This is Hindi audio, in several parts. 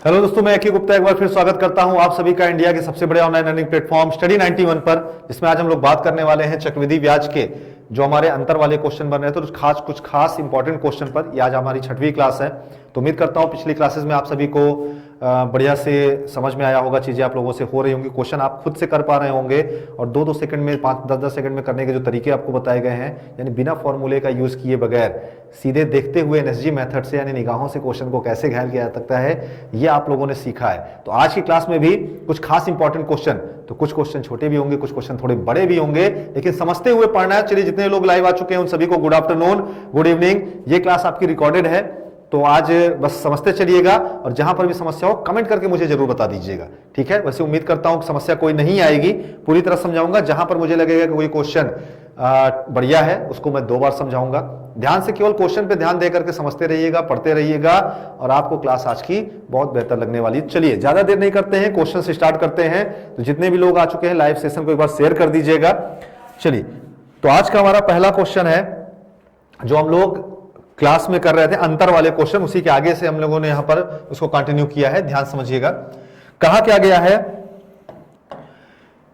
हेलो दोस्तों, मैं अकी गुप्ता एक बार फिर स्वागत करता हूं आप सभी का इंडिया के सबसे बड़े ऑनलाइन अर्निंग प्लेटफॉर्म स्टडी 91 पर, जिसमें आज हम लोग बात करने वाले हैं चक्रवृद्धि ब्याज के जो हमारे अंतर वाले क्वेश्चन बन रहे हैं। तो कुछ खास इंपॉर्टेंट क्वेश्चन पर ये आज हमारी 6वीं क्लास है। तो उम्मीद करता हूं पिछली क्लासेस में आप सभी को बढ़िया से समझ में आया होगा, चीजें आप लोगों से हो रही होंगी, क्वेश्चन आप खुद से कर पा रहे होंगे और 2-2 सेकंड में 5-10 सेकंड में करने के जो तरीके आपको बताए गए हैं, यानी बिना फॉर्मूले का यूज किए बगैर सीधे देखते हुए एनएसजी मेथड से यानी निगाहों से क्वेश्चन को कैसे घायल किया जा सकता है, ये आप लोगों ने सीखा है। तो आज की क्लास में भी कुछ खास इंपॉर्टेंट क्वेश्चन, तो कुछ क्वेश्चन छोटे भी होंगे, कुछ क्वेश्चन थोड़े बड़े भी होंगे, लेकिन समझते हुए पढ़ना है। चलिए, जितने लोग लाइव आ चुके हैं उन सभी को गुड आफ्टरनून, गुड इवनिंग। ये क्लास आपकी रिकॉर्डेड है, तो आज बस समझते चलिएगा और जहां पर भी समस्या हो कमेंट करके मुझे जरूर बता दीजिएगा, ठीक है। वैसे उम्मीद करता हूं कि समस्या कोई नहीं आएगी, पूरी तरह समझाऊंगा। जहां पर मुझे लगेगा कि कोई क्वेश्चन बढ़िया है उसको मैं 2 बार समझाऊंगा। ध्यान से केवल क्वेश्चन पे ध्यान देकर के समझते रहिएगा, पढ़ते रहिएगा और आपको क्लास आज की बहुत बेहतर लगने वाली है। चलिए, ज्यादा देर नहीं करते हैं, क्वेश्चन से स्टार्ट करते हैं। तो जितने भी लोग आ चुके हैं लाइव सेशन को एक बार शेयर कर दीजिएगा। चलिए, तो आज का हमारा पहला क्वेश्चन है जो हम लोग क्लास में कर रहे थे, अंतर वाले क्वेश्चन, उसी के आगे से हम लोगों ने यहां पर उसको कंटिन्यू किया है। ध्यान समझिएगा, कहा क्या गया है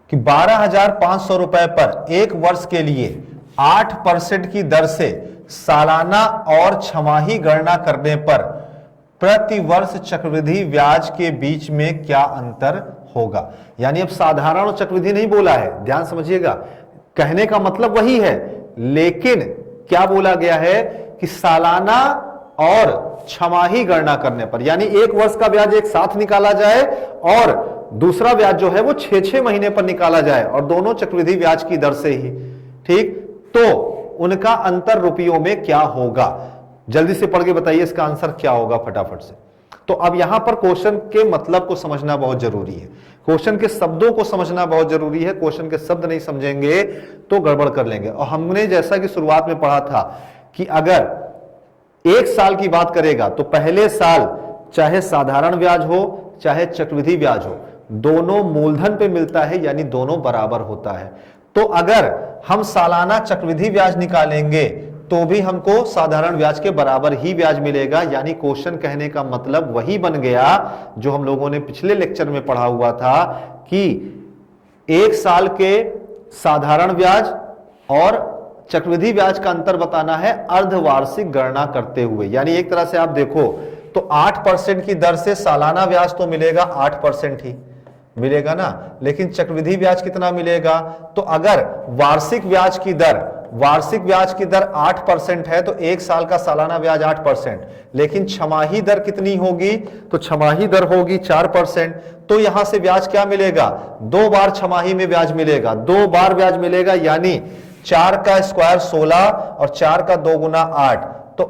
कि 12,500 रुपए पर एक वर्ष के लिए 8% की दर से सालाना और छमाही गणना करने पर प्रति वर्ष चक्रवृद्धि ब्याज के बीच में क्या अंतर होगा। यानी अब साधारण और चक्रवृद्धि नहीं बोला है, ध्यान समझिएगा, कहने का मतलब वही है, लेकिन क्या बोला गया है कि सालाना और छमाही गणना करने पर, यानी एक वर्ष का ब्याज एक साथ निकाला जाए और दूसरा ब्याज जो है वो 6-6 महीने पर निकाला जाए और दोनों चक्रवृद्धि ब्याज की दर से ही, ठीक, तो उनका अंतर रुपयों में क्या होगा। जल्दी से पढ़ के बताइए इसका आंसर क्या होगा फटाफट से। तो अब यहां पर क्वेश्चन के मतलब को समझना बहुत जरूरी है, क्वेश्चन के शब्दों को समझना बहुत जरूरी है। क्वेश्चन के शब्द नहीं समझेंगे तो गड़बड़ कर लेंगे। और हमने जैसा कि शुरुआत में पढ़ा था कि अगर 1 साल की बात करेगा तो पहले साल चाहे साधारण ब्याज हो चाहे चक्रवृद्धि ब्याज हो, दोनों मूलधन पे मिलता है, यानी दोनों बराबर होता है। तो अगर हम सालाना चक्रवृद्धि ब्याज निकालेंगे तो भी हमको साधारण ब्याज के बराबर ही ब्याज मिलेगा। यानी क्वेश्चन कहने का मतलब वही बन गया जो हम लोगों ने पिछले लेक्चर में पढ़ा हुआ था कि 1 साल के साधारण ब्याज और चक्रवृद्धि ब्याज का अंतर बताना है अर्धवार्षिक गणना करते हुए। यानी एक तरह से आप देखो तो 8% की दर से सालाना ब्याज तो मिलेगा 8% ही मिलेगा ना, लेकिन चक्रवृद्धि ब्याज कितना मिलेगा। तो अगर वार्षिक ब्याज की दर 8% है तो 1 साल का सालाना ब्याज 8%, लेकिन छमाही दर कितनी होगी, तो छमाही दर होगी 4%। तो यहां से ब्याज क्या मिलेगा, 2 बार छमाही में ब्याज मिलेगा, 2 बार ब्याज मिलेगा, यानी 4 का स्क्वायर 16 और 4 का 2 गुना 8, तो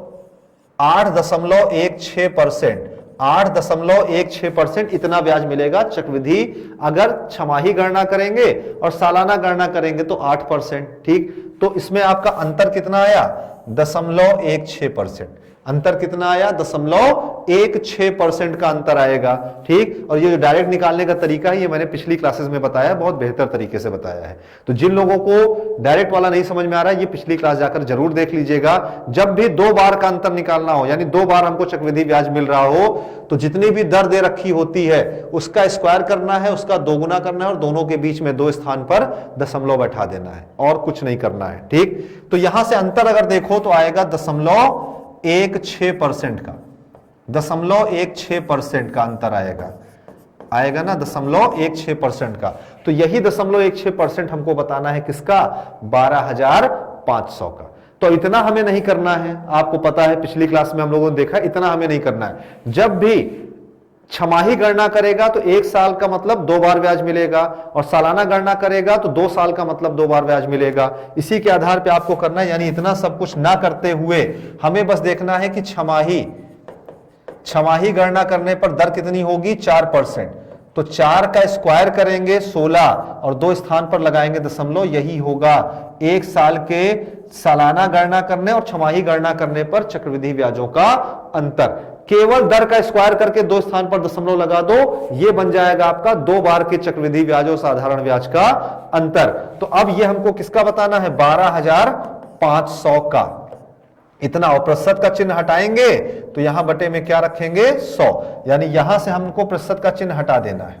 8.16%, 8.16% इतना ब्याज मिलेगा चक्रवृद्धि अगर छमाही गणना करेंगे और सालाना गणना करेंगे तो 8%, ठीक। तो इसमें आपका अंतर कितना आया, 0.16%। अंतर कितना आया, 0.16% का अंतर आएगा, ठीक। और ये जो डायरेक्ट निकालने का तरीका है ये मैंने पिछली क्लासेस में बताया, बहुत बेहतर तरीके से बताया है। तो जिन लोगों को डायरेक्ट वाला नहीं समझ में आ रहा है ये पिछली क्लास जाकर जरूर देख लीजिएगा। जब भी 2 बार का अंतर निकालना हो, यानी 2 बार हमको चक्रवृद्धि ब्याज मिल रहा हो, तो जितनी भी दर दे रखी होती है उसका स्क्वायर करना है, उसका 2 गुना करना है और दोनों के बीच में 2 स्थान पर दशमलव बैठा देना है और कुछ नहीं करना है, ठीक। तो यहां से अंतर अगर देखो तो आएगा 0.16% का, 0.16% का अंतर आएगा ना, 0.16% का। तो यही 0.16% हमको बताना है किसका, 12,500 का। तो इतना हमें नहीं करना है, आपको पता है पिछली क्लास में हम लोगों ने देखा, इतना हमें नहीं करना है। जब भी छमाही गणना करेगा तो 1 साल का मतलब 2 बार ब्याज मिलेगा और सालाना गणना करेगा तो 2 साल का मतलब 2 बार ब्याज मिलेगा। इसी के आधार पे आपको करना है, यानी इतना सब कुछ ना करते हुए हमें बस देखना है कि छमाही गणना करने पर दर कितनी होगी, 4%। तो 4 का स्क्वायर करेंगे 16 और 2 स्थान पर लगाएंगे दशमलव, यही होगा 1 साल के सालाना गणना करने और छमाही गणना करने पर चक्रवृद्धि ब्याजों का अंतर। केवल दर का स्क्वायर करके 2 स्थान पर दशमलव लगा दो, ये बन जाएगा आपका 2 बार के चक्रवृद्धि ब्याज और साधारण ब्याज का अंतर। तो अब ये हमको किसका बताना है, 12,500 का। इतना, और प्रतिशत का चिन्ह हटाएंगे तो यहां बटे में क्या रखेंगे 100, यानी यहां से हमको प्रतिशत का चिन्ह हटा देना है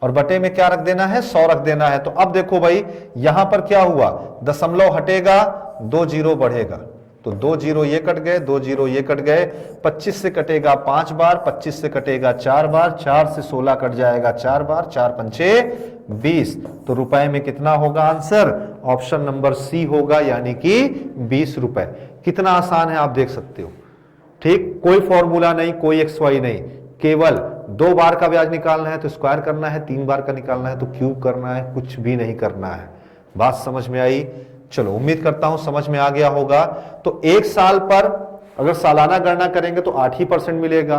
और बटे में क्या रख देना है 100 रख देना है। तो अब देखो भाई यहां पर क्या हुआ, दशमलव हटेगा 2 जीरो बढ़ेगा, तो 2 जीरो ये कट गए, 2 जीरो ये कट गए, 25 से कटेगा 5 बार, 25 से कटेगा 4 बार, 4 से 16 कट जाएगा 4 बार, 4 पंचे 20, तो रुपए में कितना होगा आंसर, ऑप्शन नंबर सी होगा, यानी कि 20 रुपए। कितना आसान है आप देख सकते हो, ठीक, कोई फॉर्मूला नहीं, कोई एक्स वाई नहीं, केवल 2 बार का ब्याज निकालना है तो स्क्वायर करना है, 3 बार का निकालना है तो क्यूब करना है, कुछ भी नहीं करना है। बात समझ में आई? चलो उम्मीद करता हूं समझ में आ गया होगा। तो एक साल पर अगर सालाना गणना करेंगे तो 8% मिलेगा,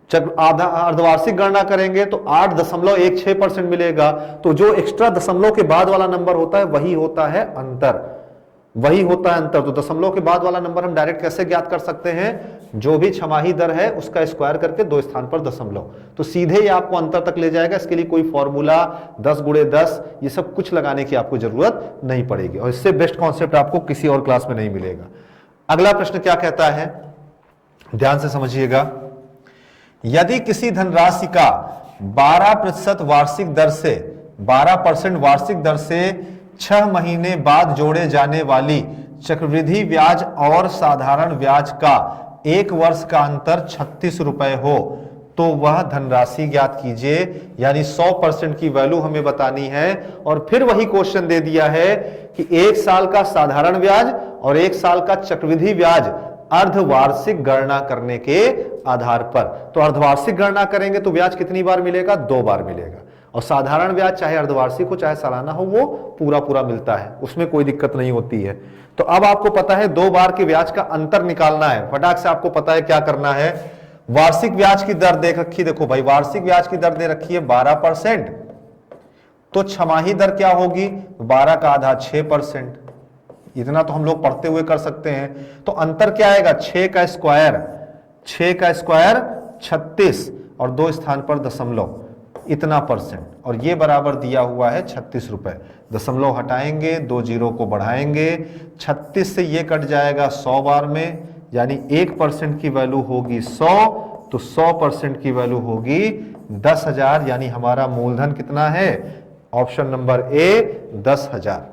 अर्धवार्षिक गणना करेंगे तो 8.16% मिलेगा। तो जो एक्स्ट्रा दशमलव के बाद वाला नंबर होता है वही होता है अंतर, वही होता है अंतर। तो दशमलव के बाद वाला नंबर हम डायरेक्ट कैसे ज्ञात कर सकते हैं, जो भी छमाही दर है उसका स्क्वायर करके 2 स्थान पर दशमलव, तो सीधे ही आपको अंतर तक ले जाएगा। इसके लिए कोई फॉर्मूला 10 गुणे 10 ये सब कुछ लगाने की आपको जरूरत नहीं पड़ेगी, और इससे बेस्ट कॉन्सेप्ट आपको किसी और क्लास में नहीं मिलेगा। अगला प्रश्न क्या कहता है, ध्यान से समझिएगा। यदि किसी धनराशि का 12% वार्षिक दर से 12% वार्षिक दर से 6 महीने बाद जोड़े जाने वाली चक्रवृद्धि ब्याज और साधारण ब्याज का 1 वर्ष का अंतर 36 रुपए हो तो वह धनराशि ज्ञात कीजिए। यानी 100% की वैल्यू हमें बतानी है, और फिर वही क्वेश्चन दे दिया है कि 1 साल का साधारण ब्याज और 1 साल का चक्रवृद्धि ब्याज अर्धवार्षिक गणना करने के आधार पर। तो अर्धवार्षिक गणना करेंगे तो ब्याज कितनी बार मिलेगा, 2 बार मिलेगा, और साधारण ब्याज चाहे अर्धवार्षिक हो चाहे सालाना हो वो पूरा पूरा मिलता है, उसमें कोई दिक्कत नहीं होती है। तो अब आपको पता है 2 बार के ब्याज का अंतर निकालना है, फटाक से आपको पता है क्या करना है। वार्षिक ब्याज की दर दे रखी, देखो भाई वार्षिक ब्याज की दर दे रखी है 12%, तो छमाही दर क्या होगी, 12 का आधा 6%। इतना तो हम लोग पढ़ते हुए कर सकते हैं। तो अंतर क्या आएगा, 6 का स्क्वायर 36 और 2 स्थान पर दशमलव, इतना %, और ये बराबर दिया हुआ है 36 रुपए। दशमलव हटाएंगे, 2 जीरो को बढ़ाएंगे, 36 से ये कट जाएगा 100 बार में, यानी 1% की वैल्यू होगी 100, तो 100% की वैल्यू होगी 10,000। यानी हमारा मूलधन कितना है, ऑप्शन नंबर ए 10,000।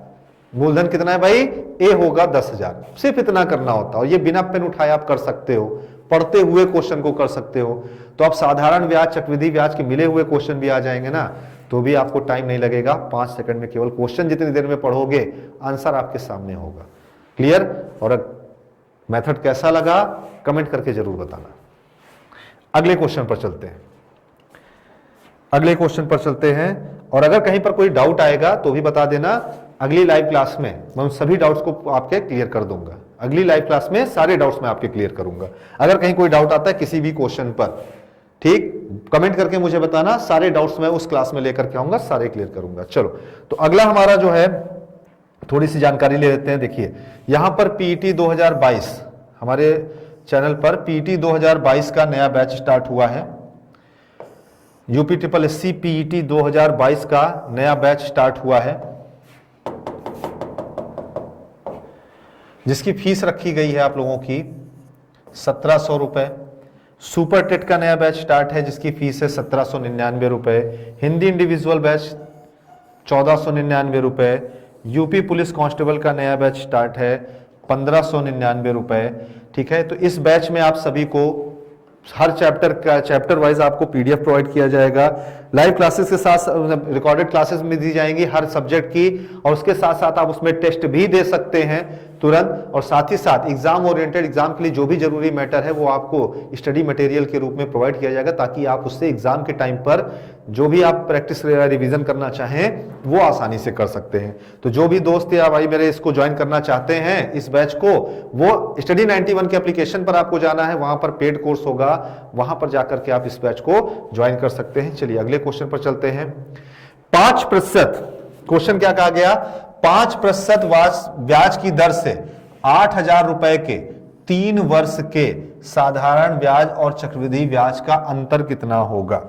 मूलधन कितना है भाई, ए होगा 10,000। सिर्फ इतना करना होता है, और ये बिना पेन उठाए आप कर सकते हो, पढ़ते हुए क्वेश्चन को कर सकते हो। तो आप साधारण ब्याज चक्रवृद्धि ब्याज के मिले हुए क्वेश्चन भी आ जाएंगे ना, तो भी आपको टाइम नहीं लगेगा, 5 सेकंड में केवल क्वेश्चन जितनी देर में पढ़ोगे आंसर आपके सामने होगा। क्लियर? और मेथड कैसा लगा कमेंट करके जरूर बताना। अगले क्वेश्चन पर चलते हैं, अगले क्वेश्चन पर चलते हैं। और अगर कहीं पर कोई डाउट आएगा तो भी बता देना, अगली लाइव क्लास में मैं उन सभी डाउट्स को आपके क्लियर कर दूंगा। अगली लाइव क्लास में सारे डाउट्स मैं आपके क्लियर करूंगा। अगर कहीं कोई डाउट आता है किसी भी क्वेश्चन पर, ठीक, कमेंट करके मुझे बताना, सारे डाउट्स मैं उस क्लास में लेकर के आऊंगा, सारे क्लियर करूंगा। चलो तो अगला हमारा जो है, थोड़ी सी जानकारी ले लेते हैं। देखिए यहां पर पीईटी 2022, हमारे चैनल पर पीईटी 2022 का नया बैच स्टार्ट हुआ है। UPSSC पीईटी 2022 का नया बैच स्टार्ट हुआ है, जिसकी फीस रखी गई है आप लोगों की 1700 रुपए। सुपर टेट का नया बैच स्टार्ट है, जिसकी फीस है 1799 रुपए। हिंदी इंडिविजुअल बैच 1499 रुपए। यूपी पुलिस कांस्टेबल का नया बैच स्टार्ट है 1599 रुपए। ठीक है, तो इस बैच में आप सभी को हर चैप्टर वाइज आपको पीडीएफ प्रोवाइड किया जाएगा। लाइव क्लासेस के साथ रिकॉर्डेड क्लासेस में दी जाएंगी हर सब्जेक्ट की, और उसके साथ साथ आप उसमें टेस्ट भी दे सकते हैं तुरंत। और साथ ही साथ एग्जाम ओरिएंटेड, एग्जाम के लिए जो भी जरूरी मैटर है वो आपको स्टडी मटेरियल के रूप में प्रोवाइड किया जाएगा, ताकि आप उससे एग्जाम के टाइम पर जो भी आप प्रैक्टिस रिवीजन करना चाहें वो आसानी से कर सकते हैं। तो जो भी दोस्त या भाई मेरे इसको ज्वाइन करना चाहते हैं इस बैच को, वो स्टडी 91 के एप्लीकेशन पर आपको जाना है, वहां पर पेड कोर्स होगा, वहां पर जाकर के आप इस बैच को ज्वाइन कर सकते हैं। चलिए अगले क्वेश्चन पर चलते हैं। 5%, क्वेश्चन क्या कहा गया, 5% ब्याज की दर से 8,000 रुपए के 3 वर्ष के साधारण ब्याज और चक्रवृद्धि ब्याज का अंतर कितना होगा।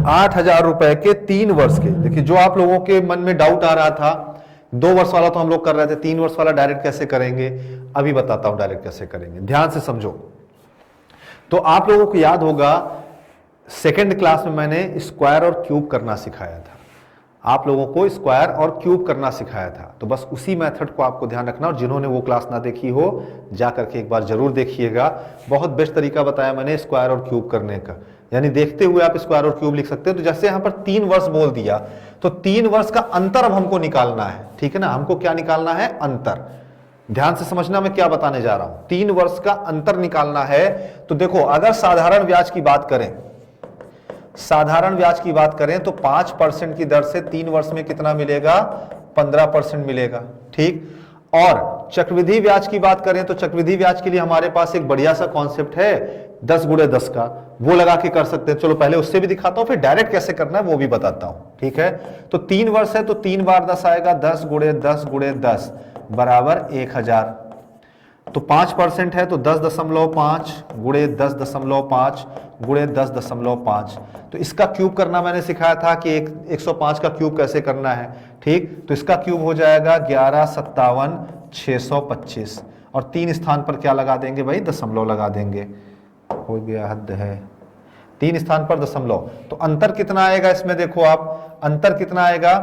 8,000 रुपए के 3 वर्ष के, देखिए जो आप लोगों के मन में डाउट आ रहा था, 2 वर्ष वाला तो हम लोग कर रहे थे, 3 वर्ष वाला डायरेक्ट कैसे करेंगे। अभी बताता हूं डायरेक्ट कैसे करेंगे, ध्यान से समझो। तो आप लोगों को याद होगा सेकेंड क्लास में मैंने स्क्वायर और क्यूब करना सिखाया था, आप लोगों को स्क्वायर और क्यूब करना सिखाया था। तो बस उसी मेथड को आपको ध्यान रखना, और जिन्होंने वो क्लास ना देखी हो जा करके एक बार जरूर देखिएगा। बहुत बेस्ट तरीका बताया मैंने स्क्वायर और क्यूब करने का, यानी देखते हुए आप स्क्वायर और क्यूब लिख सकते हो। तो जैसे यहां पर 3 वर्ष बोल दिया, तो 3 वर्ष का अंतर अब हमको निकालना है, ठीक है ना। हमको क्या निकालना है? अंतर। ध्यान से समझना मैं क्या बताने जा रहा हूं। 3 वर्ष का अंतर निकालना है। तो देखो, अगर साधारण ब्याज की बात करें, साधारण ब्याज की बात करें तो 5% की दर से 3 वर्ष में कितना मिलेगा? 15% मिलेगा, ठीक। और चक्रवृद्धि ब्याज की बात करें तो चक्रवृद्धि ब्याज के लिए हमारे पास एक बढ़िया सा कॉन्सेप्ट है 10 गुणे 10 का, वो लगा के कर सकते हैं। चलो पहले उससे भी दिखाता हूं, फिर डायरेक्ट कैसे करना है वो भी बताता हूं, ठीक है। तो 3 वर्ष है तो 3 बार 10 आएगा, 10 गुणे 10 गुणे 10 बराबर 1000। तो 5% है तो 10.5 गुणे 10.5 गुणे 10.5। तो इसका क्यूब करना मैंने सिखाया था कि 105 का क्यूब कैसे करना है, ठीक। तो इसका क्यूब हो जाएगा 1157,625, और 3 स्थान पर क्या लगा देंगे भाई? दशमलव लगा देंगे। हो गया, हद है, 3 स्थान पर दशमलव। तो अंतर कितना आएगा इसमें? देखो आप, अंतर कितना आएगा?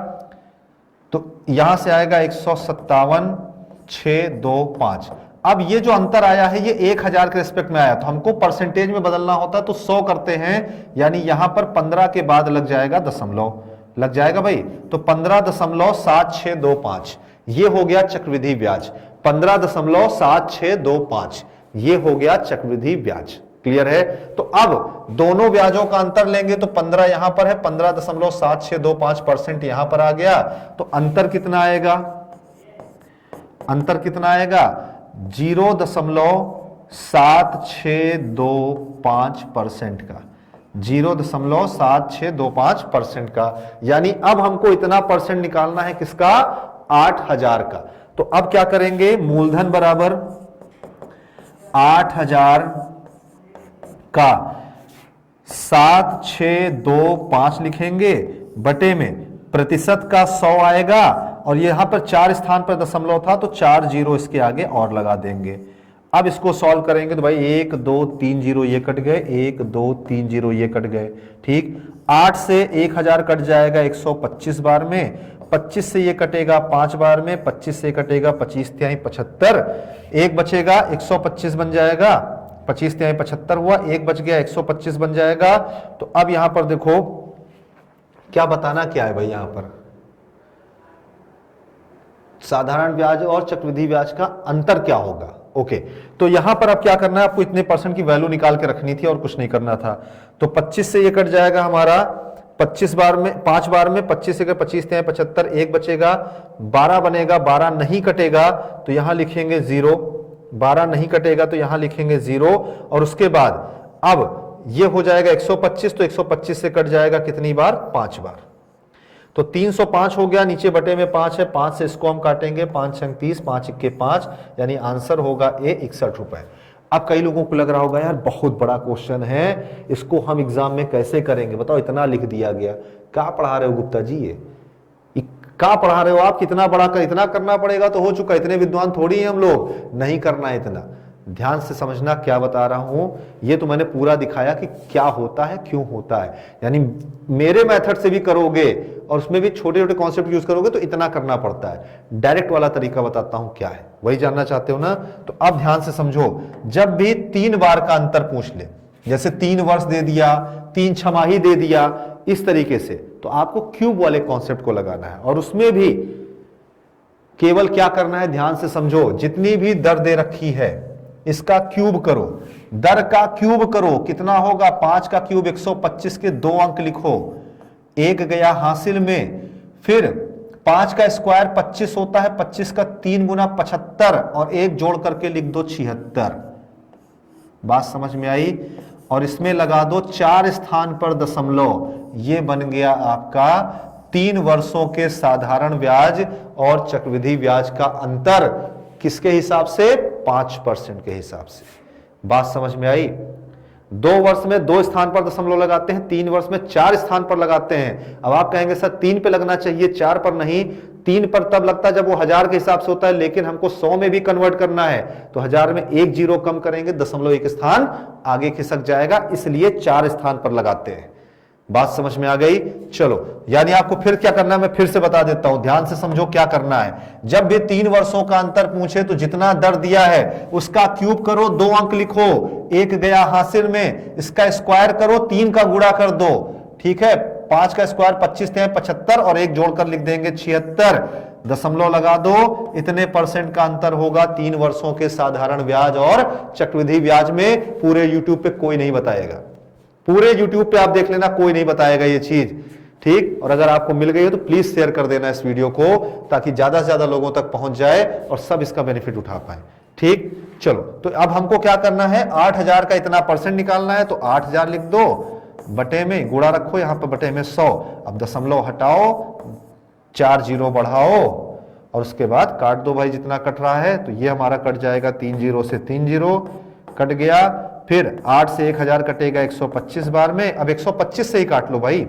तो यहां से आएगा 157,625। अब ये जो अंतर आया है ये 1000 के रिस्पेक्ट में आया, तो हमको परसेंटेज में बदलना होता तो 100 करते हैं, यानी यहां पर 15 के बाद लग जाएगा दशमलव, लग जाएगा भाई। तो 15.7625 ये हो गया चक्रवृद्धि ब्याज। 15.7625 ये हो गया चक्रवृद्धि ब्याज। क्लियर है? तो अब दोनों ब्याजों का अंतर लेंगे तो 15 यहां पर है, 15.7625% यहां पर आ गया। तो अंतर कितना आएगा? अंतर कितना आएगा? 0.7625% का, 0.7625% का। यानी अब हमको इतना परसेंट निकालना है किसका? 8000 का। तो अब क्या करेंगे? मूलधन बराबर 8000 का 7625 लिखेंगे, बटे में प्रतिशत का 100 आएगा, और यहां पर 4 स्थान पर दशमलव था तो 4 जीरो इसके आगे और लगा देंगे। अब इसको सॉल्व करेंगे तो भाई 1 2 3 जीरो ये कट गए, 1 2 3 जीरो ये कट गए, ठीक। 8 से 1000 कट जाएगा 125 बार में, 25 से ये कटेगा 5 बार में, 25 से कटेगा 25 तिहाई 75, एक बचेगा 125 बन जाएगा, 25 तिहाई 75 हुआ, एक बच गया 125 बन जाएगा। तो अब यहां पर देखो क्या बताना क्या है भाई, यहां पर साधारण ब्याज और चक्रवृद्धि ब्याज का अंतर क्या होगा। ओके, तो यहां पर अब क्या करना है? आपको इतने परसेंट की वैल्यू निकाल के रखनी थी और कुछ नहीं करना था। तो 25 से ये कट जाएगा हमारा 25 बार में, 5 बार में, 25 से 25 थे 75, एक बचेगा, 12 बनेगा, 12 नहीं कटेगा तो यहां लिखेंगे 0, 12 नहीं कटेगा तो यहां लिखेंगे 0, और उसके बाद अब ये हो जाएगा 125, तो 125 से कट जाएगा कितनी बार? 5 बार। तो 305 हो गया, नीचे बटे में 5 है, 5 से इसको हम काटेंगे, 5 छंग 30, 5 इक्के 5, यानी आंसर होगा ए 61 रुपए। अब कई लोगों को लग रहा होगा यार बहुत बड़ा क्वेश्चन है, इसको हम एग्जाम में कैसे करेंगे? बताओ, इतना लिख दिया गया, क्या पढ़ा रहे हो गुप्ता जी? ये क्या पढ़ा रहे हो आप? कितना बड़ा कर, इतना करना पड़ेगा तो हो चुका, इतने विद्वान थोड़ी हैं हम लोग, नहीं करना है इतना। ध्यान से समझना क्या बता रहा हूं, ये तो मैंने पूरा दिखाया कि क्या होता है, क्यों होता है। यानी मेरे मेथड से भी करोगे और उसमें भी छोटे छोटे कॉन्सेप्ट यूज करोगे तो इतना करना पड़ता है। डायरेक्ट वाला तरीका बताता हूं क्या है, वही जानना चाहते हो ना? तो अब ध्यान से समझो, जब भी 3 बार का अंतर पूछ ले, जैसे 3 वर्ष दे दिया, 3 छमाही दे दिया, इस तरीके से, तो आपको क्यूब वाले कॉन्सेप्ट को लगाना है। और उसमें भी केवल क्या करना है, ध्यान से समझो, जितनी भी दर दे रखी है इसका क्यूब करो, दर का क्यूब करो, कितना होगा? 5 का क्यूब 125 के 2 अंक लिखो, एक गया हासिल में। फिर 5 का स्क्वायर 25 होता है, 25 का 3 गुना 75, और एक जोड़ करके लिख दो 76। बात समझ में आई? और इसमें लगा दो 4 स्थान पर दशमलव, ये बन गया आपका 3 वर्षों के साधारण ब्याज और चक्रवृद्धि ब्याज का अंतर। किसके हिसाब से? 5% के हिसाब से। बात समझ में आई? 2 वर्ष में 2 स्थान पर दशमलव लगाते हैं, 3 वर्ष में 4 स्थान पर लगाते हैं। अब आप कहेंगे सर 3 पे लगना चाहिए 4 पर नहीं, 3 पर तब लगता है जब वो 1000 के हिसाब से होता है, लेकिन हमको 100 में भी कन्वर्ट करना है तो 1000 में 1 जीरो कम करेंगे, 0.1 स्थान आगे खिसक जाएगा, इसलिए 4 स्थान पर लगाते हैं। बात समझ में आ गई? चलो, यानी आपको फिर क्या करना है मैं फिर से बता देता हूं, ध्यान से समझो क्या करना है। जब भी 3 वर्षों का अंतर पूछे तो जितना दर दिया है उसका क्यूब करो, 2 अंक लिखो, 1 गया हासिल में, इसका स्क्वायर करो, 3 का गुणा कर दो, ठीक है। 5 का स्क्वायर 25 थे 75 और 1 जोड़कर लिख देंगे 76, दशमलव लगा दो, इतने % का अंतर होगा 3 वर्षों के साधारण ब्याज और चक्रवृद्धि ब्याज में। पूरे यूट्यूब पे कोई नहीं बताएगा, पूरे YouTube पे आप देख लेना, कोई नहीं बताएगा ये चीज, ठीक। और अगर आपको मिल गई है तो प्लीज शेयर कर देना इस वीडियो को, ताकि ज्यादा से ज्यादा लोगों तक पहुंच जाए और सब इसका बेनिफिट उठा पाए, ठीक। चलो, तो अब हमको क्या करना है, 8000 का इतना % निकालना है, तो 8000 लिख दो, बटे में गुणा रखो, यहां पर बटे में 100, अब दशमलव हटाओ, 4 जीरो बढ़ाओ और उसके बाद काट दो भाई जितना कट रहा है, तो ये हमारा कट जाएगा 3 जीरो से 3 जीरो कट गया, फिर 8 से 1000 कटेगा 125 बार में, अब 125 से ही काट लो भाई,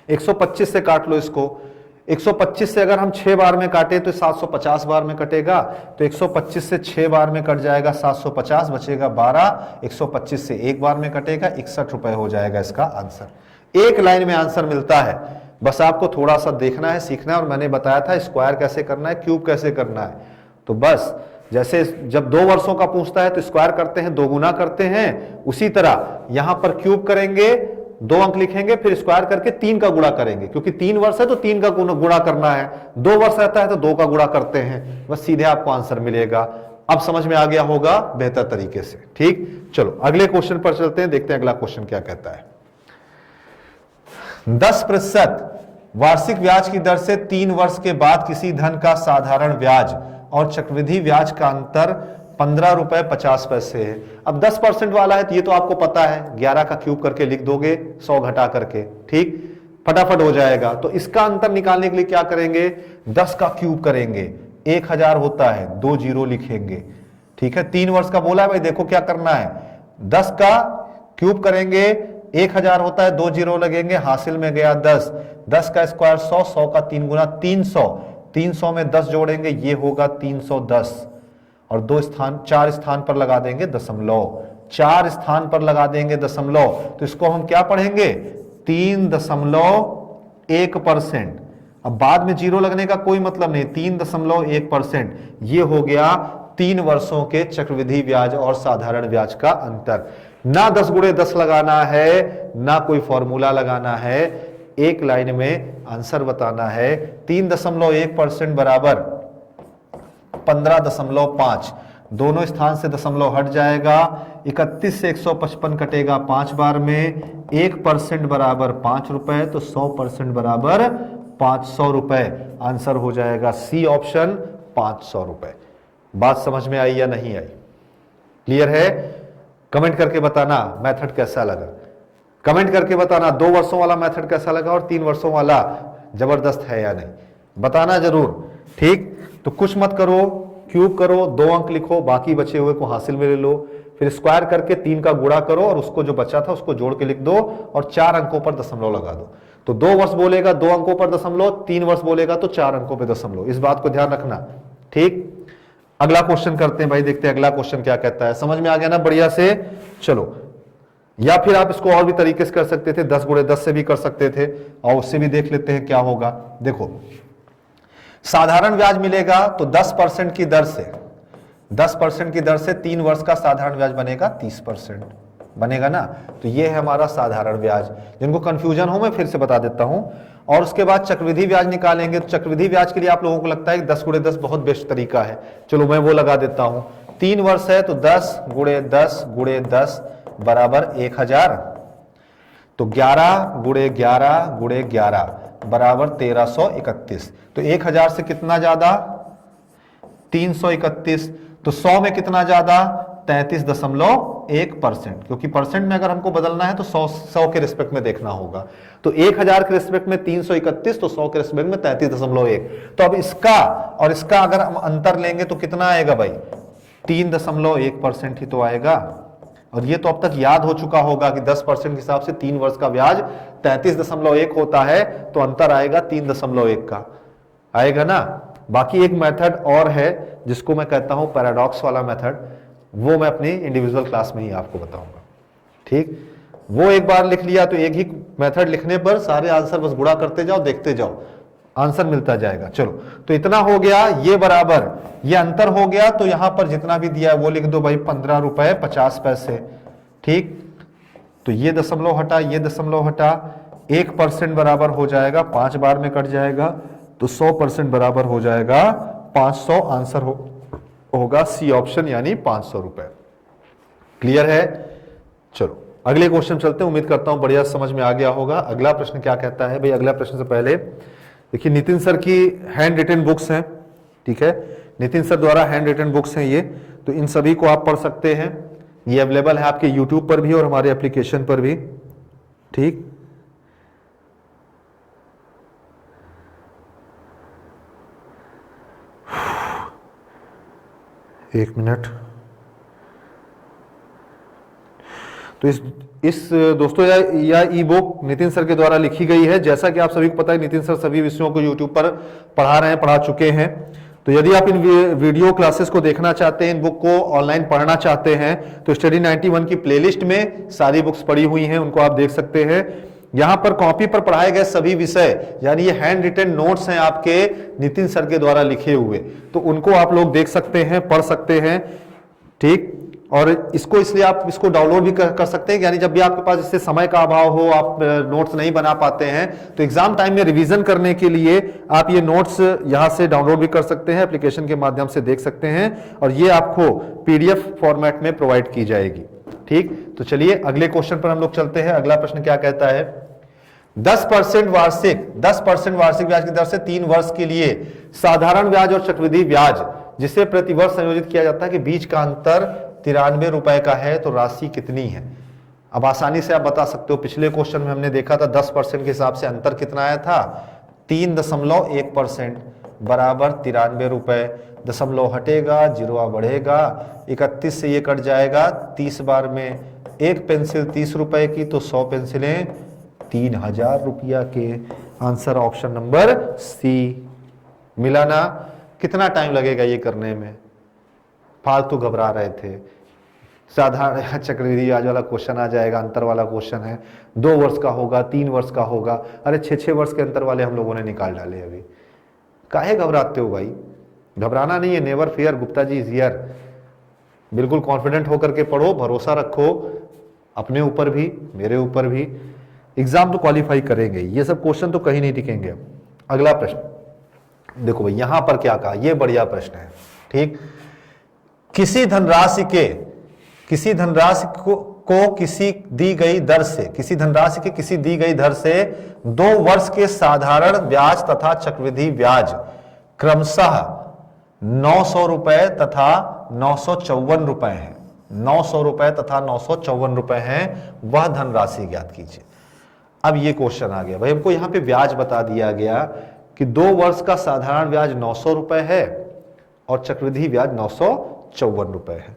125 से काट लो इसको, 125 से अगर हम 6 बार में काटे तो 750 बार में कटेगा, तो 125 से 6 बार में कट जाएगा 750, बचेगा 12, 125 से 1 बार में कटेगा 61 रुपए हो जाएगा इसका आंसर। एक लाइन में आंसर मिलता है, बस आपको थोड़ा सा देखना है, सीखना है, और मैंने बताया था स्क्वायर कैसे करना है, क्यूब कैसे करना है। तो बस जैसे जब 2 वर्षों का पूछता है तो स्क्वायर करते हैं, 2 गुना करते हैं, उसी तरह यहां पर क्यूब करेंगे, 2 अंक लिखेंगे, फिर स्क्वायर करके 3 का गुणा करेंगे, क्योंकि 3 वर्ष है तो 3 का गुणा करना है, 2 वर्ष रहता है तो 2 का गुणा करते हैं, बस सीधे आपको आंसर मिलेगा। अब समझ में आ गया होगा बेहतर तरीके से, ठीक। चलो अगले क्वेश्चन पर चलते हैं, देखते हैं अगला क्वेश्चन क्या कहता है। 10% वार्षिक ब्याज की दर से 3 वर्ष के बाद किसी धन का साधारण ब्याज और चक्रवृद्धि ब्याज का अंतर 15 रुपए 50 पैसे है। अब 10% वाला है तो ये तो आपको पता है, 11 का क्यूब करके लिख दोगे 100 घटा करके, ठीक, फटाफट हो जाएगा। तो इसका अंतर निकालने के लिए क्या करेंगे, 10 का क्यूब करेंगे, 1000 होता है, 2 जीरो लिखेंगे, ठीक है। 3 वर्ष का बोला है भाई, देखो क्या करना है, 10 का क्यूब करेंगे, 1000 होता है, 2 जीरो लगेंगे, हासिल में गया 10, 10 का स्क्वायर 100, 100 का 3 गुना 300, 300 में 10 जोड़ेंगे, ये होगा 310, और 4 स्थान पर लगा देंगे दशमलव, 4 स्थान पर लगा देंगे दशमलव, तो इसको हम क्या पढ़ेंगे, 3.1%। अब बाद में जीरो लगने का कोई मतलब नहीं, 3.1%, ये हो गया 3 वर्षों के चक्रवृद्धि ब्याज और साधारण ब्याज का अंतर। ना 10 गुणे 10 लगाना है, ना कोई फॉर्मूला लगाना है, एक लाइन में आंसर बताना है। 3.1% बराबर 15.5, दोनों स्थान से दशमलव हट जाएगा, 31 से 155 कटेगा 5 बार में, 1% बराबर 5 रुपए, तो 100% बराबर 500 रुपए, आंसर हो जाएगा सी ऑप्शन 500 रुपए। बात समझ में आई या नहीं आई, क्लियर है? कमेंट करके बताना मेथड कैसा लगा, कमेंट करके बताना 2 वर्षों वाला मेथड कैसा लगा और 3 वर्षों वाला जबरदस्त है या नहीं, बताना जरूर, ठीक। तो कुछ मत करो, क्यूब करो, 2 अंक लिखो, बाकी बचे हुए को हासिल में ले लो, फिर स्क्वायर करके 3 का गुणा करो और उसको जो बचा था उसको जोड़ के लिख दो और 4 अंकों पर दशमलव लगा दो। तो 2 वर्ष बोलेगा 2 अंकों पर दशमलव, 3 वर्ष बोलेगा तो 4 अंकों पर दशमलव, इस बात को ध्यान रखना, ठीक। अगला क्वेश्चन करते हैं भाई, देखते हैं अगला क्वेश्चन क्या कहता है। समझ में आ गया ना बढ़िया से? चलो, या फिर आप इसको और भी तरीके से कर सकते थे, 10 गुणे 10 से भी कर सकते थे, और उससे भी देख लेते हैं क्या होगा। देखो, साधारण ब्याज मिलेगा तो 10% की दर से, 10% की दर से 3 वर्ष का साधारण ब्याज बनेगा 30% बनेगा ना। तो ये है हमारा साधारण ब्याज। जिनको कंफ्यूजन हो मैं फिर से बता देता हूं। और उसके बाद चक्रवृद्धि ब्याज निकालेंगे, तो चक्रवृद्धि ब्याज के लिए आप लोगों को लगता है कि 10 गुणे 10 बहुत बेस्ट तरीका है, चलो मैं वो लगा देता हूं। 3 वर्ष है तो 10 गुणे 10 गुणे 10 बराबर 1000, तो 11 गुणे 11 गुणे 11 बराबर 1331। तो 1000 से कितना ज्यादा, 331, तो 100 में कितना ज्यादा, 33.1%, क्योंकि परसेंट में अगर हमको बदलना है तो 100 के रिस्पेक्ट में देखना होगा। तो 1000 के रिस्पेक्ट में 331, तो 100 के रिस्पेक्ट में 33.1। तो अब इसका और इसका अगर हम अंतर लेंगे तो कितना आएगा भाई, 3.1% ही तो आएगा। और ये तो अब तक याद हो चुका होगा कि 10% के हिसाब से 3 वर्ष का ब्याज 33.1 होता है, तो अंतर आएगा 3.1 का। आएगा ना। बाकी एक मेथड और है जिसको मैं कहता हूं पैराडॉक्स वाला मेथड, वो मैं अपनी इंडिविजुअल क्लास में ही आपको बताऊंगा। ठीक, वो एक बार लिख लिया तो एक ही मेथड लिखने पर सारे आंसर बस गुणा करते जाओ, देखते जाओ, आंसर मिलता जाएगा। चलो, तो इतना हो गया, ये बराबर ये अंतर हो गया, तो यहां पर जितना भी दिया है वो लिख दो भाई, 15 रुपए 50 पैसे। ठीक, तो ये दशमलव हटा, ये दशमलव हटा, 1% बराबर हो जाएगा 5 बार में कट जाएगा, तो 100% बराबर हो जाएगा 500। आंसर होगा सी ऑप्शन, यानी 500 रुपए। क्लियर है? चलो अगले क्वेश्चन चलते हैं। उम्मीद करता हूं बढ़िया समझ में आ गया होगा। अगला प्रश्न क्या कहता है भाई? अगला प्रश्न से पहले देखिए, नितिन सर की हैंड रिटन बुक्स हैं, ठीक है, नितिन सर द्वारा हैंड रिटन बुक्स हैं ये, तो इन सभी को आप पढ़ सकते हैं। ये अवेलेबल है आपके यूट्यूब पर भी और हमारे एप्लीकेशन पर भी। ठीक, एक मिनट। तो इस दोस्तों या ई बुक नितिन सर के द्वारा लिखी गई है। जैसा कि आप सभी को पता है, नितिन सर सभी विषयों को यूट्यूब पर पढ़ा रहे हैं, पढ़ा चुके हैं। तो यदि आप इन वीडियो क्लासेस को देखना चाहते हैं, इन बुक को ऑनलाइन पढ़ना चाहते हैं, तो स्टडी 91 की प्लेलिस्ट में सारी बुक्स पड़ी हुई हैं, उनको आप देख सकते हैं। यहां पर कॉपी पर पढ़ाए गए सभी विषय, यानी ये हैंड रिटन नोट्स हैं आपके नितिन सर के द्वारा लिखे हुए, तो उनको आप लोग देख सकते हैं, पढ़ सकते हैं। ठीक, और इसको इसलिए आप इसको डाउनलोड भी कर सकते हैं, यानी जब भी आपके पास इससे समय का अभाव हो, आप नोट्स नहीं बना पाते हैं, तो एग्जाम टाइम में रिवीजन करने के लिए आप ये नोट्स यहां से डाउनलोड भी कर सकते हैं, एप्लीकेशन के माध्यम से देख सकते हैं, और ये आपको पीडीएफ फॉर्मेट में प्रोवाइड की जाएगी। ठीक, तो चलिए अगले क्वेश्चन पर हम लोग चलते हैं। अगला प्रश्न क्या कहता है? 10% वार्षिक ब्याज की दर से 3 वर्ष के लिए साधारण ब्याज और चक्रवृद्धि ब्याज, जिसे प्रतिवर्ष संयोजित किया जाता है, कि बीच का अंतर 93 रुपए का है, तो राशि कितनी है? अब आसानी से आप बता सकते हो, पिछले क्वेश्चन में हमने देखा था 10% के हिसाब से अंतर कितना आया था, 3.1% बराबर 93 रुपए। दशमलव हटेगा, जीरो बढ़ेगा, 31 से ये कट जाएगा, 30 बार में एक पेंसिल 30 रुपए की, तो 100 पेंसिलें 3000 रुपया के। आंसर ऑप्शन नंबर सी मिला ना? कितना टाइम लगेगा ये करने में? फालतू घबरा रहे थे। साधारण चक्रवृद्धि ब्याज वाला क्वेश्चन आ जाएगा, अंतर वाला क्वेश्चन है, 2 वर्ष का होगा, 3 वर्ष का होगा, अरे 6-6 वर्ष के अंतर वाले हम लोगों ने निकाल डाले। अभी काहे घबराते हो भाई? घबराना नहीं है, never fear, Gupta ji is here. बिल्कुल कॉन्फिडेंट होकर के पढ़ो, भरोसा रखो अपने ऊपर भी, मेरे ऊपर भी। एग्जाम तो क्वालिफाई करेंगे, ये सब क्वेश्चन तो कहीं नहीं टिकेंगे। अगला प्रश्न देखो भाई, यहां पर क्या कहा, ये बढ़िया प्रश्न है। ठीक, किसी धनराशि को किसी दी गई दर से 2 वर्ष के साधारण ब्याज तथा चक्रवृद्धि ब्याज क्रमशः 900 रुपए तथा 954 रुपए है। 900 रुपए तथा 954 रुपए हैं, वह धनराशि ज्ञात कीजिए। अब ये क्वेश्चन आ गया भाई, हमको यहां पे ब्याज बता दिया गया कि 2 वर्ष का साधारण ब्याज 900 रुपए है और चक्रवृद्धि ब्याज 954 रुपए है,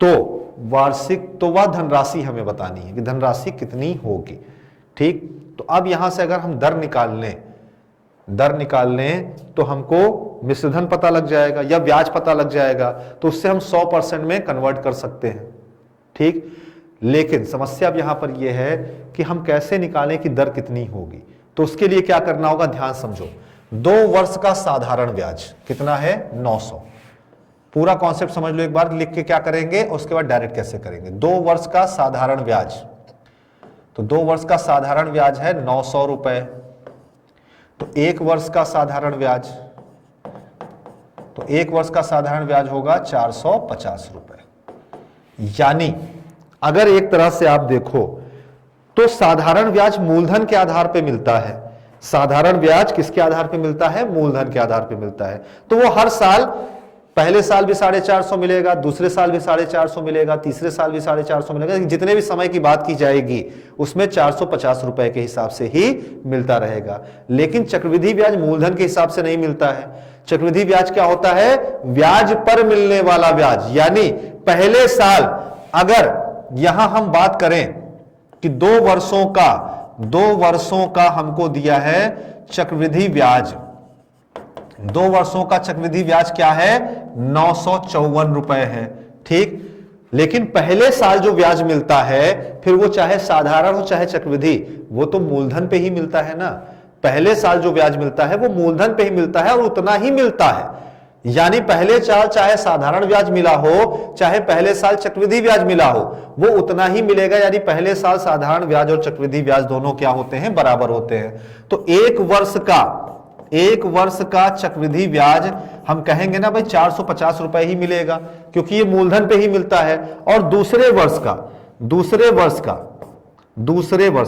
तो वार्षिक, तो वह धनराशि हमें बतानी है कि धनराशि कितनी होगी। ठीक, तो अब यहां से अगर हम दर निकाल लें तो हमको मिश्रधन पता लग जाएगा या ब्याज पता लग जाएगा, तो उससे हम 100% में कन्वर्ट कर सकते हैं। ठीक, लेकिन समस्या अब यहां पर यह है कि हम कैसे निकालें कि दर कितनी होगी। तो उसके लिए क्या करना होगा, ध्यान समझो। 2 वर्ष का साधारण ब्याज कितना है? 900। पूरा कॉन्सेप्ट समझ लो एक बार, लिख के क्या करेंगे और उसके बाद डायरेक्ट कैसे करेंगे। 2 वर्ष का साधारण ब्याज, तो 2 वर्ष का साधारण ब्याज है 900 रुपए, तो 1 वर्ष का साधारण ब्याज, तो 1 वर्ष का साधारण ब्याज होगा 450 रुपए। यानी अगर एक तरह से आप देखो तो साधारण ब्याज मूलधन के आधार पे मिलता है। साधारण ब्याज किसके आधार पे मिलता है? मूलधन के आधार पे मिलता है। तो वो हर साल, पहले साल भी 450 मिलेगा, दूसरे साल भी 450 मिलेगा, तीसरे साल भी 450 मिलेगा, जितने भी समय की बात की जाएगी उसमें 450 रुपए के हिसाब से ही मिलता रहेगा। लेकिन चक्रवृद्धि ब्याज मूलधन के हिसाब से नहीं मिलता है। चक्रवृद्धि ब्याज क्या होता है? ब्याज पर मिलने वाला ब्याज। यानी पहले साल, अगर यहां हम बात करें कि 2 वर्षों का हमको दिया है चक्रवृद्धि ब्याज, 2 वर्षों का चक्रवृद्धि ब्याज क्या है? 954 रुपए है। ठीक, लेकिन पहले साल जो ब्याज मिलता है फिर वो चाहे साधारण हो चाहे चक्रवृद्धि, वो तो मूलधन पे ही मिलता है ना। पहले साल जो ब्याज मिलता है वो मूलधन पे ही मिलता है और उतना ही मिलता है। यानी पहले साल चाहे साधारण ब्याज मिला हो चाहे पहले साल चक्रवृद्धि ब्याज मिला हो, वो उतना ही मिलेगा। यानी पहले साल साधारण ब्याज और चक्रवृद्धि ब्याज दोनों क्या होते हैं? बराबर होते हैं। तो एक वर्ष का चक्रवृद्धि ब्याज हम कहेंगे ना भाई 450 रुपए ही मिलेगा, क्योंकि ये मूलधन पे ही मिलता है। और दूसरे वर्ष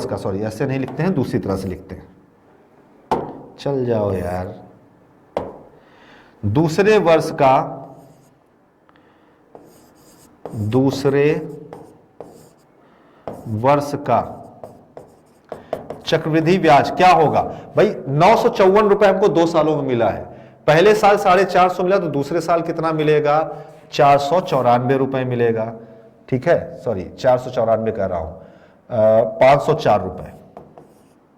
का सॉरी ऐसे नहीं लिखते हैं, दूसरी तरह से लिखते हैं, चल जाओ यार। दूसरे वर्ष का चक्रवृद्धि ब्याज क्या होगा भाई? 954 रुपए हमको 2 सालों में मिला है। पहले साल 450 मिला तो दूसरे साल कितना मिलेगा? 494 रुपए मिलेगा। ठीक है, सॉरी 494 कह रहा हूं, 504 रुपए,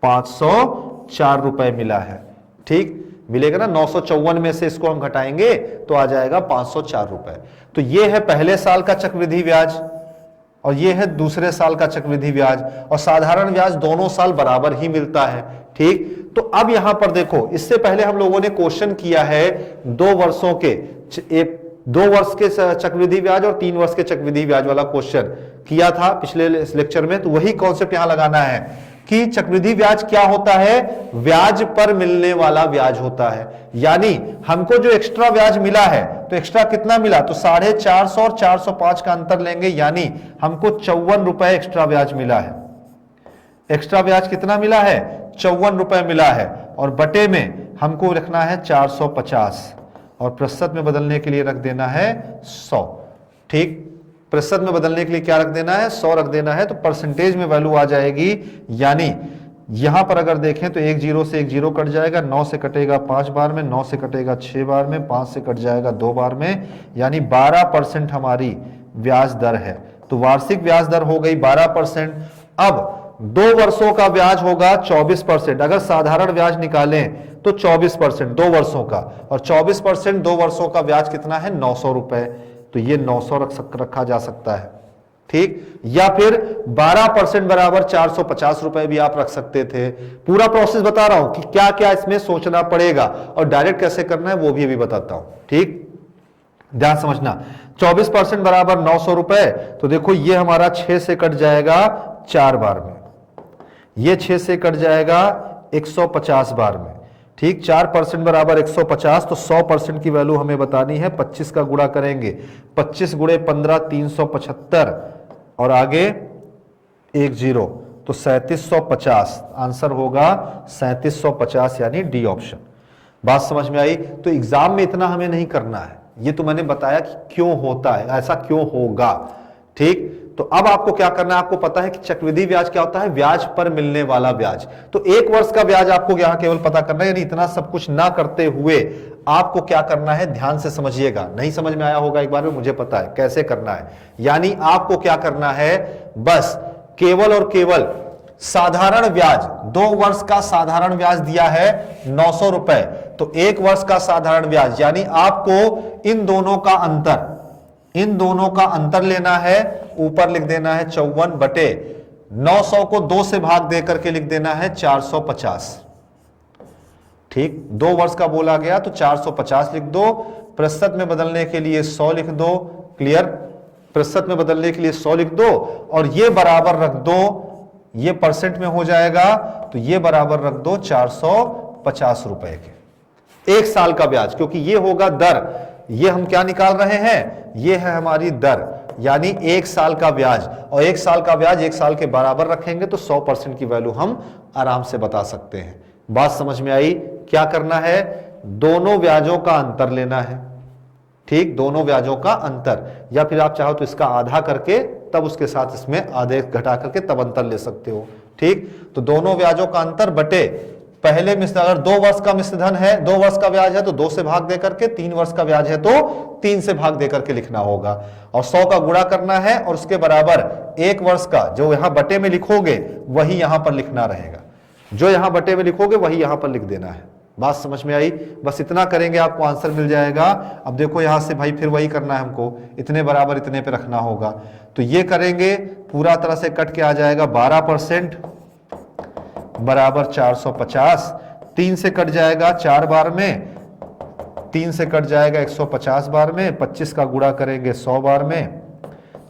504 रुपए मिला है। ठीक, मिलेगा ना। 954 में से इसको हम घटाएंगे तो आ जाएगा 504 रुपए। तो ये है पहले साल का चक्रवृद्धि ब्याज और ये है दूसरे साल का चक्रवृद्धि ब्याज, और साधारण ब्याज दोनों साल बराबर ही मिलता है। ठीक, तो अब यहां पर देखो, इससे पहले हम लोगों ने क्वेश्चन किया है 2 वर्षों के 2 वर्ष के चक्रवृद्धि ब्याज और 3 वर्ष के चक्रवृद्धि ब्याज वाला क्वेश्चन किया था पिछले लेक्चर में। तो वही कॉन्सेप्ट यहां लगाना है कि चक्रवृद्धि ब्याज क्या होता है? ब्याज पर मिलने वाला ब्याज होता है। यानी हमको जो एक्स्ट्रा ब्याज मिला है, तो एक्स्ट्रा कितना मिला? तो 450 और 405 का अंतर लेंगे, यानी हमको 54 रुपए एक्स्ट्रा ब्याज मिला है। एक्स्ट्रा ब्याज कितना मिला है? 54 रुपए मिला है। और बटे में हमको रखना है 450 और प्रतिशत में बदलने के लिए रख देना है 100। ठीक, प्रतिशत में बदलने के लिए क्या रख देना है? 100 रख देना है। तो परसेंटेज में वैल्यू आ जाएगी, यानी यहां पर अगर देखें तो 1 0 से 1 0 कट जाएगा, 9 से कटेगा 5 बार में, 9 से कटेगा 6 बार में, 5 से कट जाएगा 2 बार में, यानी 12% हमारी ब्याज दर है। तो वार्षिक ब्याज दर हो गई 12%। अब 2 वर्षों का ब्याज होगा 24%। अगर साधारण ब्याज निकालें तो 24% 2 वर्षों का, और 24% 2 वर्षों का ब्याज कितना है? 900 रुपए। तो ये 900 रखा जा सकता है। ठीक, या फिर 12% बराबर 450 रुपए भी आप रख सकते थे। पूरा प्रोसेस बता रहा हूं कि क्या क्या इसमें सोचना पड़ेगा और डायरेक्ट कैसे करना है वो भी अभी बताता हूं। ठीक, ध्यान समझना। 24% बराबर 900 रुपए। तो देखो ये हमारा 6 से कट जाएगा 4 बार में, ये 6 से कट जाएगा 150 बार में। ठीक, 4% बराबर 150। तो 100% की वैल्यू हमें बतानी है। 25 का गुणा करेंगे, 25 गुणे 15 375, और आगे 1 0 तो 3750। आंसर होगा 3750, यानी डी ऑप्शन। बात समझ में आई? तो एग्जाम में इतना हमें नहीं करना है, ये तो मैंने बताया कि क्यों होता है, ऐसा क्यों होगा। ठीक, तो अब आपको क्या करना है? आपको पता है कि चक्रवृद्धि ब्याज क्या होता है? ब्याज पर मिलने वाला ब्याज। तो 1 वर्ष का ब्याज आपको यहां केवल पता करना है, यानी इतना सब कुछ ना करते हुए आपको क्या करना है? ध्यान से समझिएगा। नहीं समझ में आया होगा एक बार में, मुझे पता है कैसे करना है। यानी आपको क्या करना है? बस केवल और केवल साधारण ब्याज, 2 वर्ष का साधारण ब्याज दिया है 900 रुपए, तो 1 वर्ष का साधारण ब्याज, यानी आपको इन दोनों का अंतर लेना है। ऊपर लिख देना है 54 बटे 900 को 2 से भाग दे करके लिख देना है 450। ठीक, 2 वर्ष का बोला गया तो 450 लिख दो। प्रतिशत में बदलने के लिए 100 लिख दो। क्लियर? प्रतिशत में बदलने के लिए 100 लिख दो और ये बराबर रख दो, ये परसेंट में हो जाएगा तो ये बराबर रख दो 450 रुपए के। 1 साल का ब्याज, क्योंकि ये होगा दर, ये हम क्या निकाल रहे हैं? ये है हमारी दर, यानी 1 साल का ब्याज, और 1 साल का ब्याज 1 साल के बराबर रखेंगे तो 100% की वैल्यू हम आराम से बता सकते हैं। बात समझ में आई? क्या करना है? दोनों ब्याजों का अंतर लेना है। ठीक, दोनों ब्याजों का अंतर, या फिर आप चाहो तो इसका आधा करके तब उसके साथ इसमें आधे घटा करके तब अंतर ले सकते हो। ठीक, तो दोनों ब्याजों का अंतर बटे पहले मिश्र, अगर 2 वर्ष का मिश्र धन है, 2 वर्ष का ब्याज है तो 2 से भाग दे करके, 3 वर्ष का ब्याज है तो 3 से भाग दे करके लिखना होगा, और 100 का गुणा करना है और उसके बराबर 1 वर्ष का जो यहां बटे में लिखोगे वही यहां पर लिखना रहेगा, जो यहां बटे में लिखोगे वही यहां पर लिख देना है। बात समझ में आई? बस इतना करेंगे आपको आंसर मिल जाएगा। अब देखो यहां से भाई फिर वही करना है हमको, इतने बराबर इतने पे रखना होगा। तो ये करेंगे, पूरा तरह से कट के आ जाएगा 12% बराबर 450। 3 से कट जाएगा 4 बार में, 3 से कट जाएगा 150 बार में, 25 का गुणा करेंगे 100 बार में,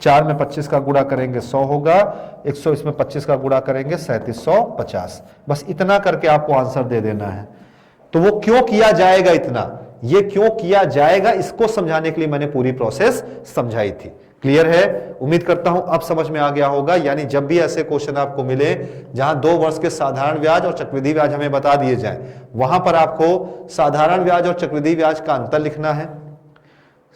4 में 25 का गुणा करेंगे 100 होगा, 100 इसमें 25 का गुणा करेंगे 3750। बस इतना करके आपको आंसर दे देना है। तो वो क्यों किया जाएगा इतना, ये क्यों किया जाएगा, इसको समझाने के लिए मैंने पूरी प्रोसेस समझाई थी। क्लियर है? उम्मीद करता हूं अब समझ में आ गया होगा। यानी जब भी ऐसे क्वेश्चन आपको मिले जहां 2 वर्ष के साधारण ब्याज और चक्रवृद्धि ब्याज हमें बता दिए जाए, वहां पर आपको साधारण ब्याज और चक्रवृद्धि ब्याज का अंतर लिखना है,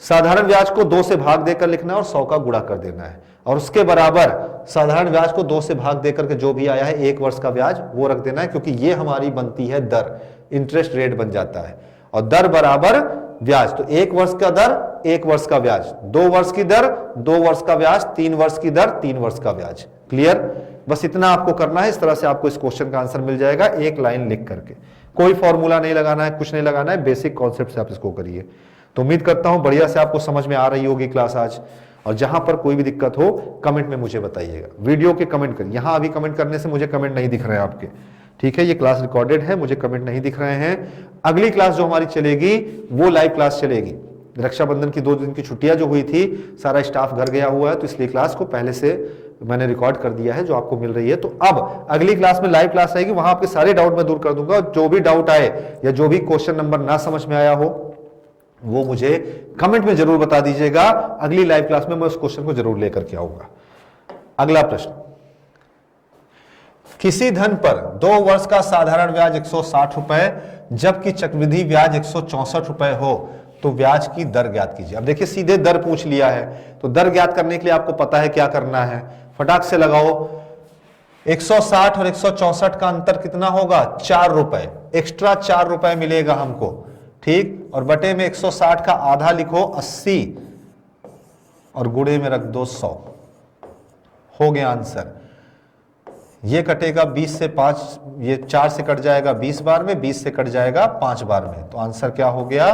साधारण ब्याज को 2 से भाग देकर लिखना है और 100 का गुणा कर देना है, और उसके बराबर साधारण ब्याज को 2 से भाग देकर के जो भी आया है 1 वर्ष का ब्याज वो रख देना है, क्योंकि ये हमारी बनती है दर, इंटरेस्ट रेट बन जाता है। और दर बराबर ब्याज, तो 1 वर्ष का दर 1 वर्ष का ब्याज, 2 वर्ष की दर 2 वर्ष का ब्याज, 3 वर्ष की दर 3 वर्ष का ब्याज। क्लियर? बस इतना आपको करना है। इस तरह से आपको इस क्वेश्चन का आंसर मिल जाएगा एक लाइन लिख करके। कोई फॉर्मूला नहीं लगाना है, कुछ नहीं लगाना है, बेसिक कॉन्सेप्ट से आप इसको करिए। तो उम्मीद करता हूं बढ़िया से आपको समझ में आ रही होगी क्लास आज। और जहां पर कोई भी दिक्कत हो कमेंट में मुझे बताइएगा, वीडियो के कमेंट करिए। यहां अभी कमेंट करने से मुझे कमेंट नहीं दिख रहे हैं आपके, ठीक है? ये क्लास रिकॉर्डेड है, मुझे कमेंट नहीं दिख रहे हैं। अगली क्लास जो हमारी चलेगी वो लाइव क्लास चलेगी। रक्षाबंधन की 2 दिन की छुट्टियां जो हुई थी, सारा स्टाफ घर गया हुआ है, तो इसलिए क्लास को पहले से मैंने रिकॉर्ड कर दिया है जो आपको मिल रही है। तो अब अगली क्लास में लाइव क्लास आएगी, वहां आपके सारे डाउट मैं दूर कर दूंगा। और जो भी डाउट आए या जो भी क्वेश्चन नंबर ना समझ में आया हो वो मुझे कमेंट में जरूर बता दीजिएगा। अगली लाइव क्लास में मैं उस क्वेश्चन को जरूर लेकर के आऊंगा। अगला प्रश्न, किसी धन पर 2 वर्ष का साधारण ब्याज 160 रुपए जबकि चक्रवृद्धि ब्याज 164 रुपए हो तो ब्याज की दर ज्ञात कीजिए। अब देखिए सीधे दर पूछ लिया है, तो दर ज्ञात करने के लिए आपको पता है क्या करना है, फटाक से लगाओ। 160 और 164 का अंतर कितना होगा? 4 रुपए, एक्स्ट्रा 4 रुपए मिलेगा हमको, ठीक? और बटे में 160 का आधा लिखो 80 और गुणे में रख दो 100, हो गया आंसर। ये कटेगा 20 से 5, ये 4 से कट जाएगा 20 बार में, 20 से कट जाएगा 5 बार में, तो आंसर क्या हो गया?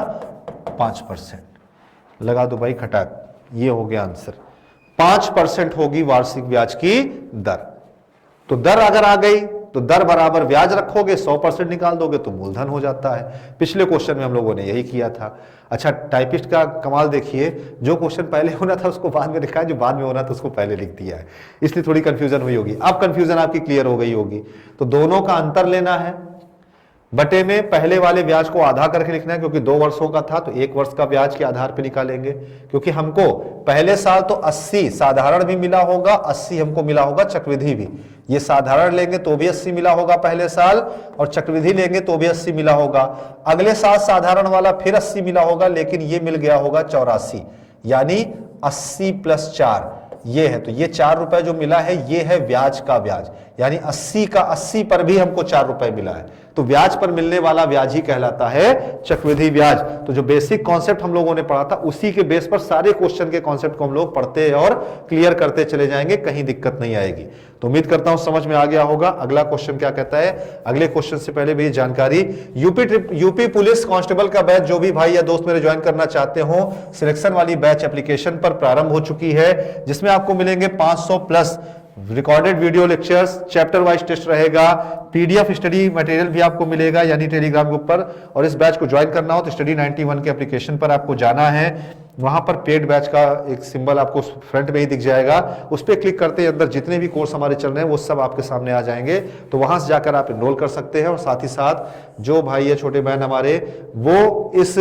5%। लगा दो भाई खटाक, ये हो गया आंसर। 5% होगी वार्षिक ब्याज की दर। तो दर अगर आ गई तो दर बराबर ब्याज रखोगे, 100% निकाल दोगे तो मूलधन हो जाता है। पिछले क्वेश्चन में हम लोगों ने यही किया था। अच्छा, टाइपिस्ट का कमाल देखिए, जो क्वेश्चन पहले होना था उसको बाद में लिखा है, जो बाद में होना था उसको पहले लिख दिया है, इसलिए थोड़ी कंफ्यूजन हुई होगी। अब कंफ्यूजन आपकी क्लियर हो गई होगी। तो दोनों का अंतर लेना है, बटे में पहले वाले ब्याज को आधा करके लिखना है, क्योंकि 2 वर्षों का था तो 1 वर्ष का ब्याज के आधार पे निकालेंगे। क्योंकि हमको पहले साल तो 80 साधारण भी मिला होगा, 80 हमको मिला होगा चक्रवृद्धि भी। ये साधारण लेंगे तो भी 80 मिला होगा पहले साल, और चक्रवृद्धि लेंगे तो भी 80 मिला होगा। अगले साल साधारण वाला फिर 80 मिला होगा, लेकिन ये मिल गया होगा 84, यानी 80 + 4 ये है। तो ये 4 रुपए जो मिला है ये है ब्याज का ब्याज, यानी 80 का 80 पर भी हमको 4 रुपए मिला है। तो ब्याज पर मिलने वाला ब्याज ही कहलाता है चक्रवृद्धि ब्याज। तो जो बेसिक कॉन्सेप्ट हम लोगों ने पढ़ा था उसी के बेस पर सारे क्वेश्चन के कॉन्सेप्ट को हम लोग पढ़ते और क्लियर करते चले जाएंगे, कहीं दिक्कत नहीं आएगी। तो उम्मीद करता हूं समझ में आ गया होगा। अगला क्वेश्चन क्या कहता है, अगले क्वेश्चन से पहले भी जानकारी, यूपी पुलिस कांस्टेबल का बैच जो भी भाई या दोस्त मेरे ज्वाइन करना चाहते हो, सिलेक्शन वाली बैच एप्लीकेशन पर प्रारंभ हो चुकी है, जिसमें आपको मिलेंगे 500+ recorded video lectures, chapter wise test रहेगा, पीडीएफ स्टडी मटेरियल भी आपको मिलेगा यानी टेलीग्राम ग्रुप पर। और इस बैच को ज्वाइन करना हो तो स्टडी 91 के एप्लीकेशन पर आपको जाना है। वहां पर पेड बैच का एक सिंबल आपको फ्रंट में ही दिख जाएगा, उस पर क्लिक करते ही अंदर जितने भी कोर्स हमारे चल रहे हैं वो सब आपके सामने आ जाएंगे। तो वहां से जाकर आप एनरोल कर सकते हैं। और साथ ही साथ जो भाई या छोटे बहन हमारे वो इस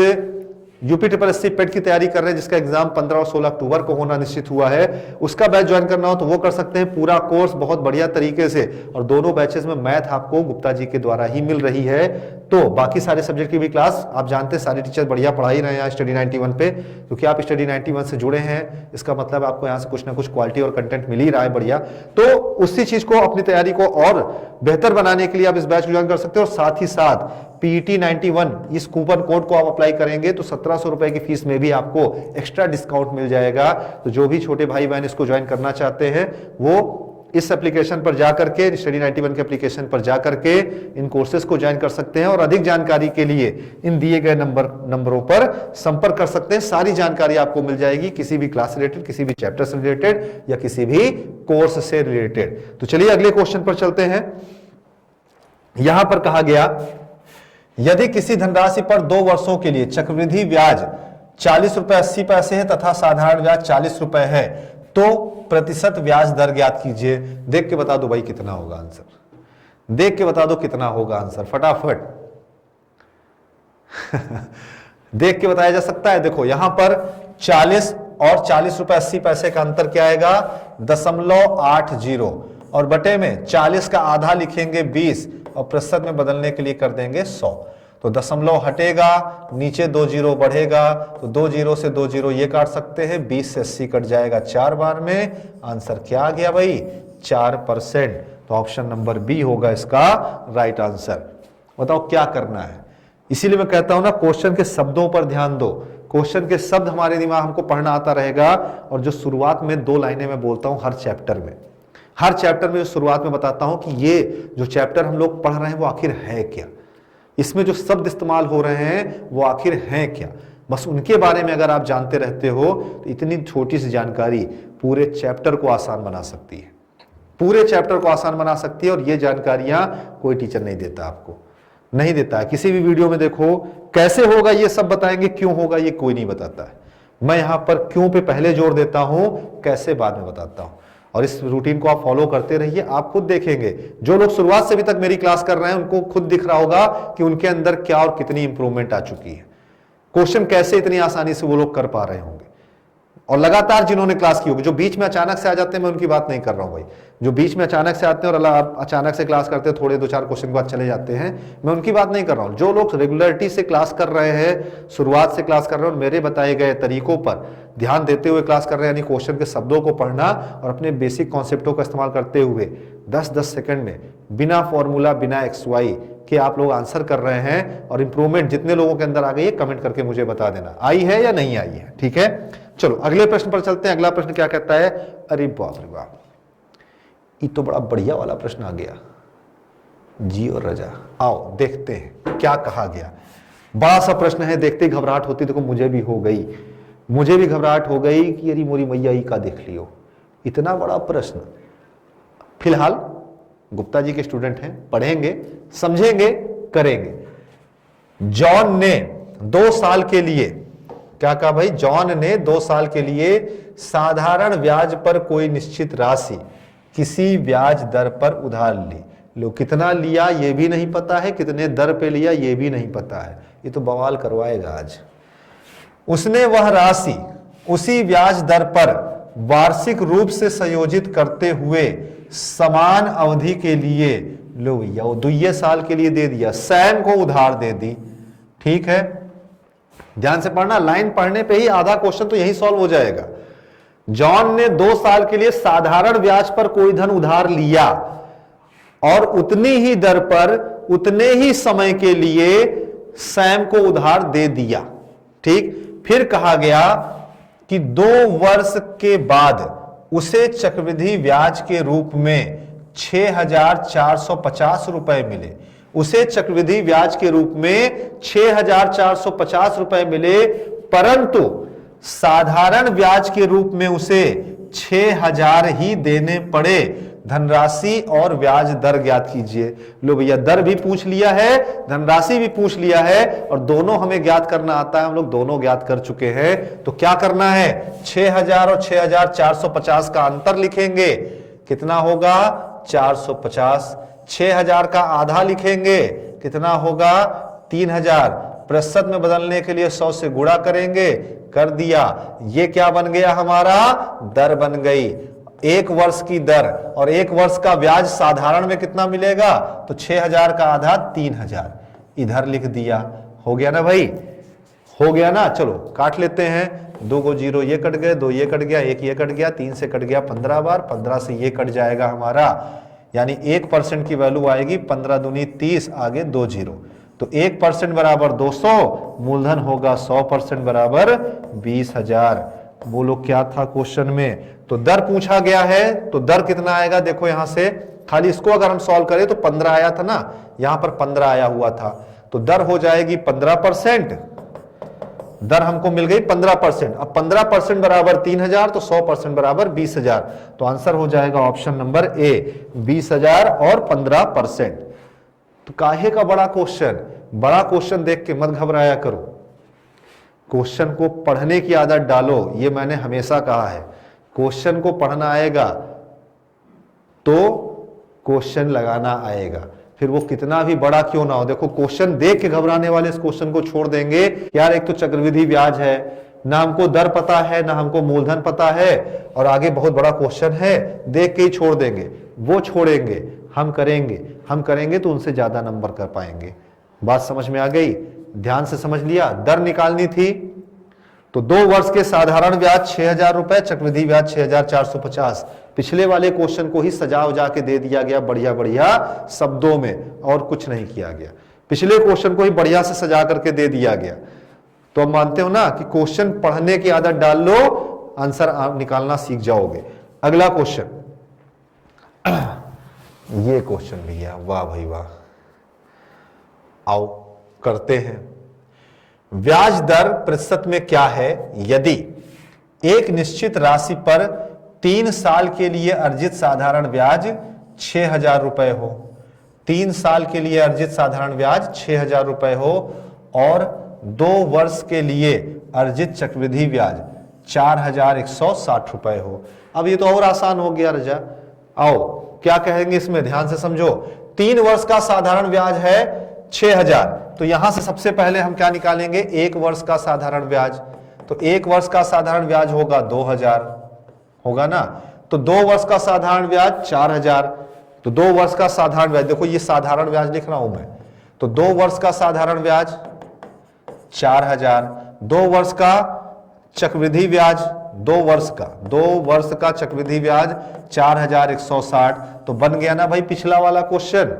UPSSC पेट की तैयारी कर रहे हैं, जिसका एग्जाम 15 और 16 अक्टूबर को होना निश्चित हुआ है, उसका बैच ज्वाइन करना हो तो वो कर सकते हैं। पूरा कोर्स बहुत बढ़िया तरीके से, और दोनों बैचेस में मैथ आपको गुप्ता जी के द्वारा ही मिल रही है। तो बाकी सारे सब्जेक्ट की भी क्लास आप जानते हैं सारे टीचर बढ़िया पढ़ा ही रहे हैं स्टडी 91 पे, क्योंकि आप स्टडी 91 से जुड़े हैं, इसका मतलब आपको यहाँ से कुछ ना कुछ क्वालिटी और कंटेंट मिल ही रहा है बढ़िया। तो उसी चीज को, अपनी तैयारी को और बेहतर बनाने के लिए आप इस बैच को ज्वाइन कर सकते हो। और साथ ही साथ PET 91 इस कूपन कोड को आप अप्लाई करेंगे तो 1700 रुपए की फीस में भी आपको एक्स्ट्रा डिस्काउंट मिल जाएगा। तो जो भी छोटे भाई बहन इसको ज्वाइन करना चाहते हैं वो इस एप्लीकेशन पर जाकर के, स्टडी 91 के एप्लीकेशन पर जाकर के इन कोर्सेज को ज्वाइन कर सकते हैं और अधिक जानकारी के लिए इन दिए गए नंबरों पर संपर्क कर सकते हैं। सारी जानकारी आपको मिल जाएगी, किसी भी क्लास से रिलेटेड, किसी भी चैप्टर से रिलेटेड या किसी भी कोर्स से रिलेटेड। तो चलिए अगले क्वेश्चन पर चलते हैं। यहां पर कहा गया, यदि किसी धनराशि पर 2 वर्षों के लिए चक्रवृद्धि ब्याज 40 रुपए 80 पैसे है तथा साधारण ब्याज 40 रुपए है, तो प्रतिशत ब्याज दर ज्ञात कीजिए। देख के बता दो भाई कितना होगा आंसर, देख के बता दो कितना होगा आंसर फटाफट। देख के बताया जा सकता है। देखो यहां पर 40 और 40 रुपए 80 पैसे का अंतर क्या आएगा, 0.80 और बटे में 40 का आधा लिखेंगे 20 और प्रतिशत में बदलने के लिए कर देंगे 100। तो दशमलव हटेगा, नीचे 2 जीरो बढ़ेगा, तो 2 जीरो से 2 जीरो ये काट सकते हैं, 20 से 80 कट जाएगा 4 बार में। आंसर क्या आ गया भाई, 4%। तो ऑप्शन नंबर बी होगा इसका राइट आंसर। बताओ क्या करना है। इसीलिए मैं कहता हूं ना, क्वेश्चन के शब्दों पर ध्यान दो। क्वेश्चन के शब्द हमारे दिमाग हमको पढ़ना आता रहेगा। और जो शुरुआत में 2 लाइनें मैं बोलता हूं हर चैप्टर में जो शुरुआत में बताता हूं कि ये जो चैप्टर हम लोग पढ़ रहे हैं वो आखिर है क्या, इसमें जो शब्द इस्तेमाल हो रहे हैं वो आखिर हैं क्या, बस उनके बारे में अगर आप जानते रहते हो तो इतनी छोटी सी जानकारी पूरे चैप्टर को आसान बना सकती है, पूरे चैप्टर को आसान बना सकती है। और ये जानकारियां कोई टीचर नहीं देता, आपको नहीं देता है। किसी भी वीडियो में देखो कैसे होगा ये सब बताएंगे, क्यों होगा ये कोई नहीं बताता है। मैं यहां पर क्यों पे पहले जोर देता हूं, कैसे बाद में बताता हूं। और इस रूटीन को आप फॉलो करते रहिए, आप खुद देखेंगे। जो लोग शुरुआत से अभी तक मेरी क्लास कर रहे हैं उनको खुद दिख रहा होगा कि उनके अंदर क्या और कितनी इंप्रूवमेंट आ चुकी है, क्वेश्चन कैसे इतनी आसानी से वो लोग कर पा रहे होंगे। और लगातार जिन्होंने क्लास की होगी, जो बीच में अचानक से आ जाते हैं मैं उनकी बात नहीं कर रहा हूं भाई, जो बीच में अचानक से आते हैं और अचानक से क्लास करते हैं, थोड़े 2-4 क्वेश्चन के बाद चले जाते हैं, मैं उनकी बात नहीं कर रहा हूं। जो लोग रेगुलरिटी से क्लास कर रहे हैं, शुरुआत से क्लास कर रहे हैं और मेरे बताए गए तरीकों पर ध्यान देते हुए क्लास कर रहे हैं, यानी क्वेश्चन के शब्दों को पढ़ना और अपने बेसिक कॉन्सेप्टों का इस्तेमाल करते हुए 10-10 सेकंड में बिना फॉर्मूला, बिना XY के आप लोग आंसर कर रहे हैं। और इंप्रूवमेंट जितने लोगों के अंदर आ गई है कमेंट करके मुझे बता देना, आई है या नहीं आई है, ठीक है। चलो अगले प्रश्न पर चलते हैं। अगला प्रश्न क्या कहता है, अरे बाप रे बाप, ये तो बड़ा बढ़िया वाला प्रश्न आ गया जी और रजा। आओ देखते हैं क्या कहा गया। बड़ा सा प्रश्न है, देखते ही घबराहट होती, देखो मुझे भी हो गई, मुझे भी घबराहट हो गई कि अरे मोरी मैया ही का देख लियो, इतना बड़ा प्रश्न। फिलहाल गुप्ता जी के स्टूडेंट हैं, पढ़ेंगे, समझेंगे, करेंगे। जॉन ने 2 साल के लिए, क्या कहा भाई, जॉन ने 2 साल के लिए साधारण ब्याज पर कोई निश्चित राशि किसी ब्याज दर पर उधार ली। लो कितना लिया ये भी नहीं पता है, कितने दर पे लिया ये भी नहीं पता है, ये तो बवाल करवाएगा आज। उसने वह राशि उसी ब्याज दर पर वार्षिक रूप से संयोजित करते हुए समान अवधि के लिए, लो भैया वो 2 साल के लिए दे दिया, सैम को उधार दे दी। ठीक है, ध्यान से पढ़ना, लाइन पढ़ने पे ही आधा क्वेश्चन तो यही सॉल्व हो जाएगा। जॉन ने 2 साल के लिए साधारण ब्याज पर कोई धन उधार लिया और उतनी ही दर पर उतने ही समय के लिए सैम को उधार दे दिया। ठीक, फिर कहा गया कि 2 वर्ष के बाद उसे चक्रवृद्धि ब्याज के रूप में 6,450 रुपए मिले। उसे चक्रवृद्धि ब्याज के रूप में 6,450 रुपए मिले, परंतु साधारण ब्याज के रूप में उसे 6,000 ही देने पड़े। धनराशि और ब्याज दर ज्ञात कीजिए। लो भैया, दर भी पूछ लिया है, धनराशि भी पूछ लिया है और दोनों हमें ज्ञात करना आता है, हम लोग दोनों ज्ञात कर चुके हैं। तो क्या करना है, 6,000 और 6,450 का अंतर लिखेंगे, कितना होगा 450। 6,000 का आधा लिखेंगे, कितना होगा 3,000। प्रतिशत में बदलने के लिए 100 से गुणा करेंगे, कर दिया। ये क्या बन गया, हमारा दर बन गई, 1 वर्ष की दर। और 1 वर्ष का ब्याज साधारण में कितना मिलेगा, तो 6,000 का आधा 3,000, इधर लिख दिया। हो गया ना भाई, हो गया ना। चलो काट लेते हैं, 2 को 0 ये कट गए, 2 ये कट गया, 1 ये कट गया, 3 से कट गया 15 बार, 15 से ये कट जाएगा हमारा, यानी 1% की वैल्यू आएगी 15 दूनी 30, आगे 2 0। तो 1% बराबर 200, मूलधन होगा 100% बराबर 20,000। बोलो क्या था क्वेश्चन में, तो दर पूछा गया है, तो दर कितना आएगा देखो यहां से, खाली इसको अगर हम सॉल्व करें तो 15 आया था ना, यहां पर 15 आया हुआ था, तो दर हो जाएगी 15%। दर हमको मिल गई 15%। अब 15% बराबर 3000, तो 100% बराबर 20,000। तो आंसर हो जाएगा ऑप्शन नंबर ए, 20,000 और 15%। तो काहे का बड़ा क्वेश्चन, बड़ा क्वेश्चन देख के मत घबराया करो, क्वेश्चन को पढ़ने की आदत डालो। ये मैंने हमेशा कहा है, क्वेश्चन को पढ़ना आएगा तो क्वेश्चन लगाना आएगा, फिर वो कितना भी बड़ा क्यों ना हो। देखो क्वेश्चन देख के घबराने वाले इस क्वेश्चन को छोड़ देंगे, यार एक तो चक्रवृद्धि ब्याज है, ना हमको दर पता है, ना हमको मूलधन पता है, और आगे बहुत बड़ा क्वेश्चन है, देख के ही छोड़ देंगे। वो छोड़ेंगे, हम करेंगे तो उनसे ज्यादा नंबर कर पाएंगे। बात समझ में आ गई? ध्यान से समझ लिया। दर निकालनी थी तो 2 वर्ष के साधारण ब्याज 6,000 रुपए, चक्रवृद्धि ब्याज 6,450। पिछले वाले क्वेश्चन को ही सजा उजा के दे दिया गया बढ़िया बढ़िया शब्दों में, और कुछ नहीं किया गया। पिछले क्वेश्चन को ही बढ़िया से सजा करके दे दिया गया। तो अब मानते हो ना कि क्वेश्चन पढ़ने की आदत डाल लो, आंसर आप निकालना सीख जाओगे। अगला क्वेश्चन, ये क्वेश्चन भैया वाह भाई वाह, आओ करते हैं। ब्याज दर प्रतिशत में क्या है यदि एक निश्चित राशि पर 3 साल के लिए अर्जित साधारण ब्याज 6,000 रुपए हो। 3 साल के लिए अर्जित साधारण ब्याज 6,000 रुपए हो और 2 वर्ष के लिए अर्जित चक्रवृद्धि ब्याज 4,160 रुपए हो। अब ये तो और आसान हो गया रजा। आओ क्या कहेंगे इसमें, ध्यान से समझो। 3 वर्ष का साधारण ब्याज है 6,000, तो यहां से सबसे पहले हम क्या निकालेंगे, 1 वर्ष का साधारण ब्याज। तो 1 वर्ष का साधारण ब्याज होगा 2,000, होगा ना। तो 2 वर्ष का साधारण ब्याज 4,000, तो 2 वर्ष का साधारण ब्याज, देखो ये साधारण ब्याज लिख रहा हूं मैं, तो 2 वर्ष का साधारण ब्याज 4,000, 2 वर्ष का चक्रवृद्धि ब्याज, 2 वर्ष का चक्रवृद्धि ब्याज 4,160। तो बन गया ना भाई पिछला वाला क्वेश्चन,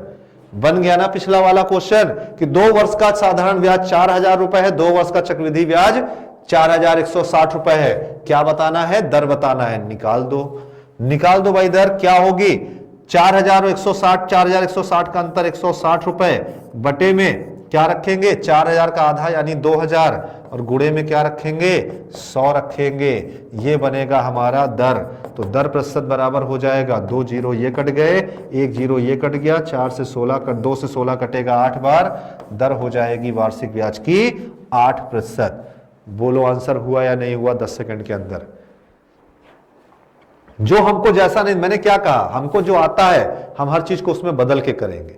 बन गया ना पिछला वाला क्वेश्चन कि 2 वर्ष का साधारण ब्याज 4,000 रुपए है, 2 वर्ष का चक्रवृद्धि ब्याज 4,160 रुपए है। क्या बताना है, दर बताना है। निकाल दो भाई दर क्या होगी, 4,160, 4,160 का अंतर 160 रुपए, बटे में क्या रखेंगे 4,000 का आधा यानी 2,000, और गुणे में क्या रखेंगे 100 रखेंगे। ये बनेगा हमारा दर। तो दर प्रतिशत बराबर हो जाएगा, 2 जीरो ये कट गए, 1 जीरो ये कट गया, 4 से 16 कट, 2 से 16 कटेगा 8 बार, दर हो जाएगी वार्षिक ब्याज की 8%। बोलो आंसर हुआ या नहीं हुआ 10 सेकंड के अंदर। जो हमको जैसा नहीं, मैंने क्या कहा, हमको जो आता है हम हर चीज को उसमें बदल के करेंगे,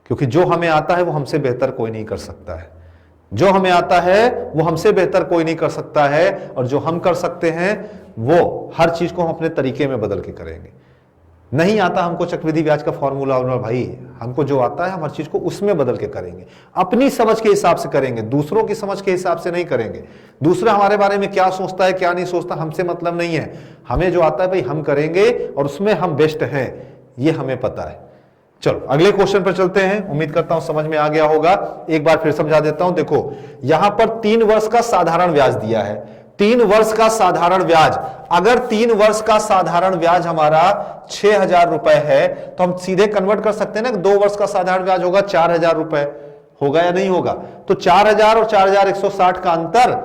क्योंकि जो हमें आता है वो हमसे बेहतर कोई नहीं कर सकता है। जो हमें आता है वो हमसे बेहतर कोई नहीं कर सकता है, और जो हम कर सकते हैं वो हर चीज को हम अपने तरीके में बदल के करेंगे। नहीं आता हमको चक्रवृद्धि ब्याज का फॉर्मूला भाई, हमको जो आता है हम हर चीज को उसमें बदल के करेंगे, अपनी समझ के हिसाब से करेंगे, दूसरों की समझ के हिसाब से नहीं करेंगे। दूसरा हमारे बारे में क्या सोचता है क्या नहीं सोचता हमसे मतलब नहीं है, हमें जो आता है भाई हम करेंगे और उसमें हम बेस्ट हैं, ये हमें पता है। चलो अगले क्वेश्चन पर चलते हैं, उम्मीद करता हूं समझ में आ गया होगा। एक बार फिर समझा देता हूं। देखो यहां पर 3 वर्ष का साधारण ब्याज दिया है, 3 वर्ष का साधारण ब्याज। अगर 3 वर्ष का साधारण ब्याज हमारा 6,000 रुपए है तो हम सीधे कन्वर्ट कर सकते हैं ना, 2 वर्ष का साधारण ब्याज होगा 4,000 रुपए, होगा या नहीं होगा। तो 4,000 और 4,160 का अंतर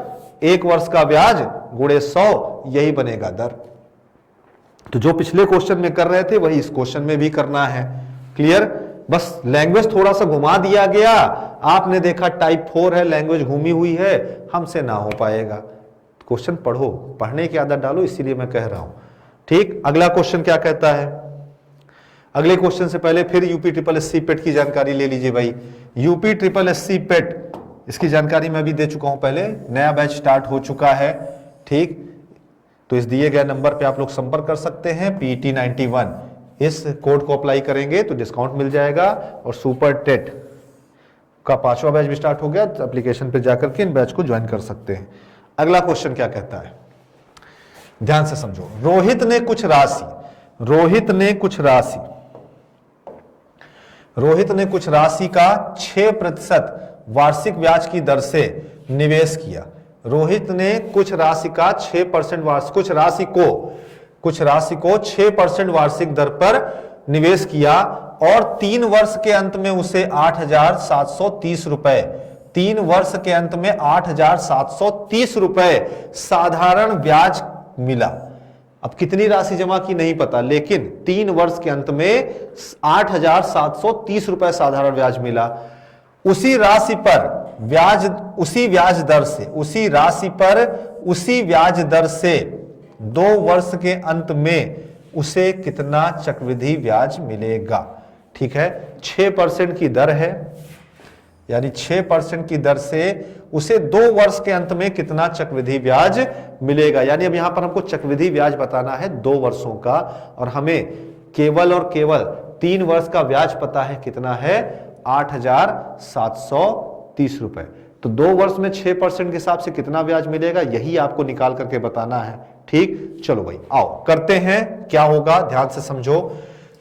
1 वर्ष का ब्याज गुणे 100, यही बनेगा दर। तो जो पिछले क्वेश्चन में कर रहे थे वही इस क्वेश्चन में भी करना है। क्लियर? बस लैंग्वेज थोड़ा सा घुमा दिया गया, आपने देखा टाइप 4 है, लैंग्वेज घूमी हुई है, हमसे ना हो पाएगा। क्वेश्चन पढ़ो, पढ़ने की आदत डालो, इसीलिए मैं कह रहा हूं। ठीक, अगला क्वेश्चन क्या कहता है। अगले क्वेश्चन से पहले फिर यूपी ट्रिपल एससी पेट की जानकारी ले लीजिए भाई। यूपी ट्रिपल एससी पेट, इसकी जानकारी मैं भी दे चुका हूं पहले, नया बैच स्टार्ट हो चुका है। ठीक, तो इस दिए गए नंबर पे आप लोग संपर्क कर सकते हैं। PET 91 इस कोड को अप्लाई करेंगे तो डिस्काउंट मिल जाएगा, और सुपर टेट का 5वां बैच भी स्टार्ट हो गया, तो एप्लीकेशन पे जाकर के इन बैच को ज्वाइन कर सकते हैं। अगला क्वेश्चन क्या कहता है, ध्यान से समझो। रोहित ने कुछ राशि का 6% वार्षिक ब्याज की दर से निवेश किया। रोहित ने कुछ राशि का 6% कुछ राशि को कुछ राशि को 6% वार्षिक दर पर निवेश किया और 3 वर्ष के अंत में उसे 8,730 रुपए, 3 वर्ष के अंत में 8,730 रुपए साधारण ब्याज मिला। अब कितनी राशि जमा की नहीं पता, लेकिन 3 वर्ष के अंत में 8,730 रुपए साधारण ब्याज मिला। उसी राशि पर ब्याज, उसी ब्याज दर से, उसी राशि पर उसी ब्याज दर से 2 वर्ष के अंत में उसे कितना चक्रवृद्धि ब्याज मिलेगा। ठीक है, 6% की दर है, यानी 6% की दर से उसे 2 वर्ष के अंत में कितना चक्रवृद्धि ब्याज मिलेगा। यानी अब यहां पर हमको चक्रवृद्धि ब्याज बताना है 2 वर्षों का, और हमें केवल और केवल 3 वर्ष का ब्याज पता है, कितना है 8,730 रुपए। तो 2 वर्ष में 6% के हिसाब से कितना ब्याज मिलेगा, यही आपको निकाल करके बताना है। ठीक, चलो भाई आओ करते हैं, क्या होगा ध्यान से समझो।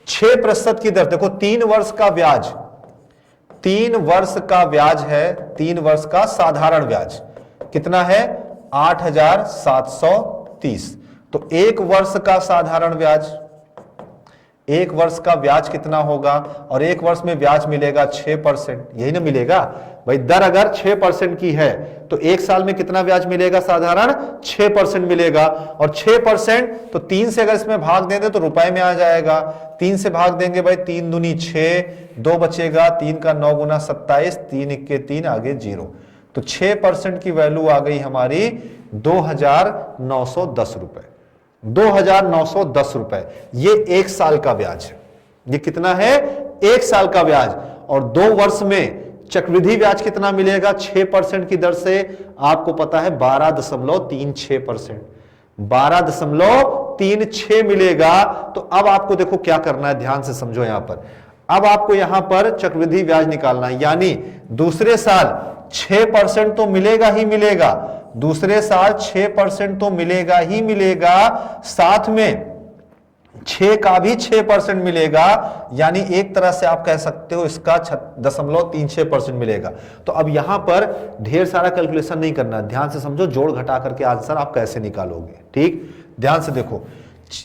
6% की दर, देखो 3 वर्ष का ब्याज, 3 वर्ष का ब्याज है, 3 वर्ष का साधारण ब्याज कितना है 8,730। तो 1 वर्ष का साधारण ब्याज, 1 वर्ष का ब्याज कितना होगा, और 1 वर्ष में ब्याज मिलेगा 6%, यही ना मिलेगा भाई। दर अगर 6% की है तो 1 साल में कितना ब्याज मिलेगा साधारण, 6% मिलेगा। और 6% तो 3 से अगर इसमें भाग देंगे तो रुपए में आ जाएगा। 3 से भाग देंगे भाई, 3 दूनी 6, 2 बचेगा, 3 का 9 गुना 27, 3 इक्के 3, आगे 0। तो 6% की वैल्यू आ गई हमारी 2,910 रुपए, 2,910 रुपए। ये 1 साल का ब्याज है। ये कितना है, 1 साल का ब्याज। और 2 वर्ष में चक्रवृद्धि ब्याज कितना मिलेगा 6% की दर से, आपको पता है 12.36%, 12.36 मिलेगा। तो अब आपको देखो क्या करना है, ध्यान से समझो यहां पर। अब आपको यहां पर चक्रवृद्धि ब्याज निकालना है, यानी दूसरे साल 6% तो मिलेगा ही मिलेगा, दूसरे साल 6% तो मिलेगा ही मिलेगा, साथ में 6 का भी 6% मिलेगा। यानी एक तरह से आप कह सकते हो इसका 0.36% मिलेगा। तो अब यहां पर ढेर सारा कैलकुलेशन नहीं करना, ध्यान से समझो, जोड़ घटा करके आंसर आप कैसे निकालोगे। ठीक, ध्यान से देखो,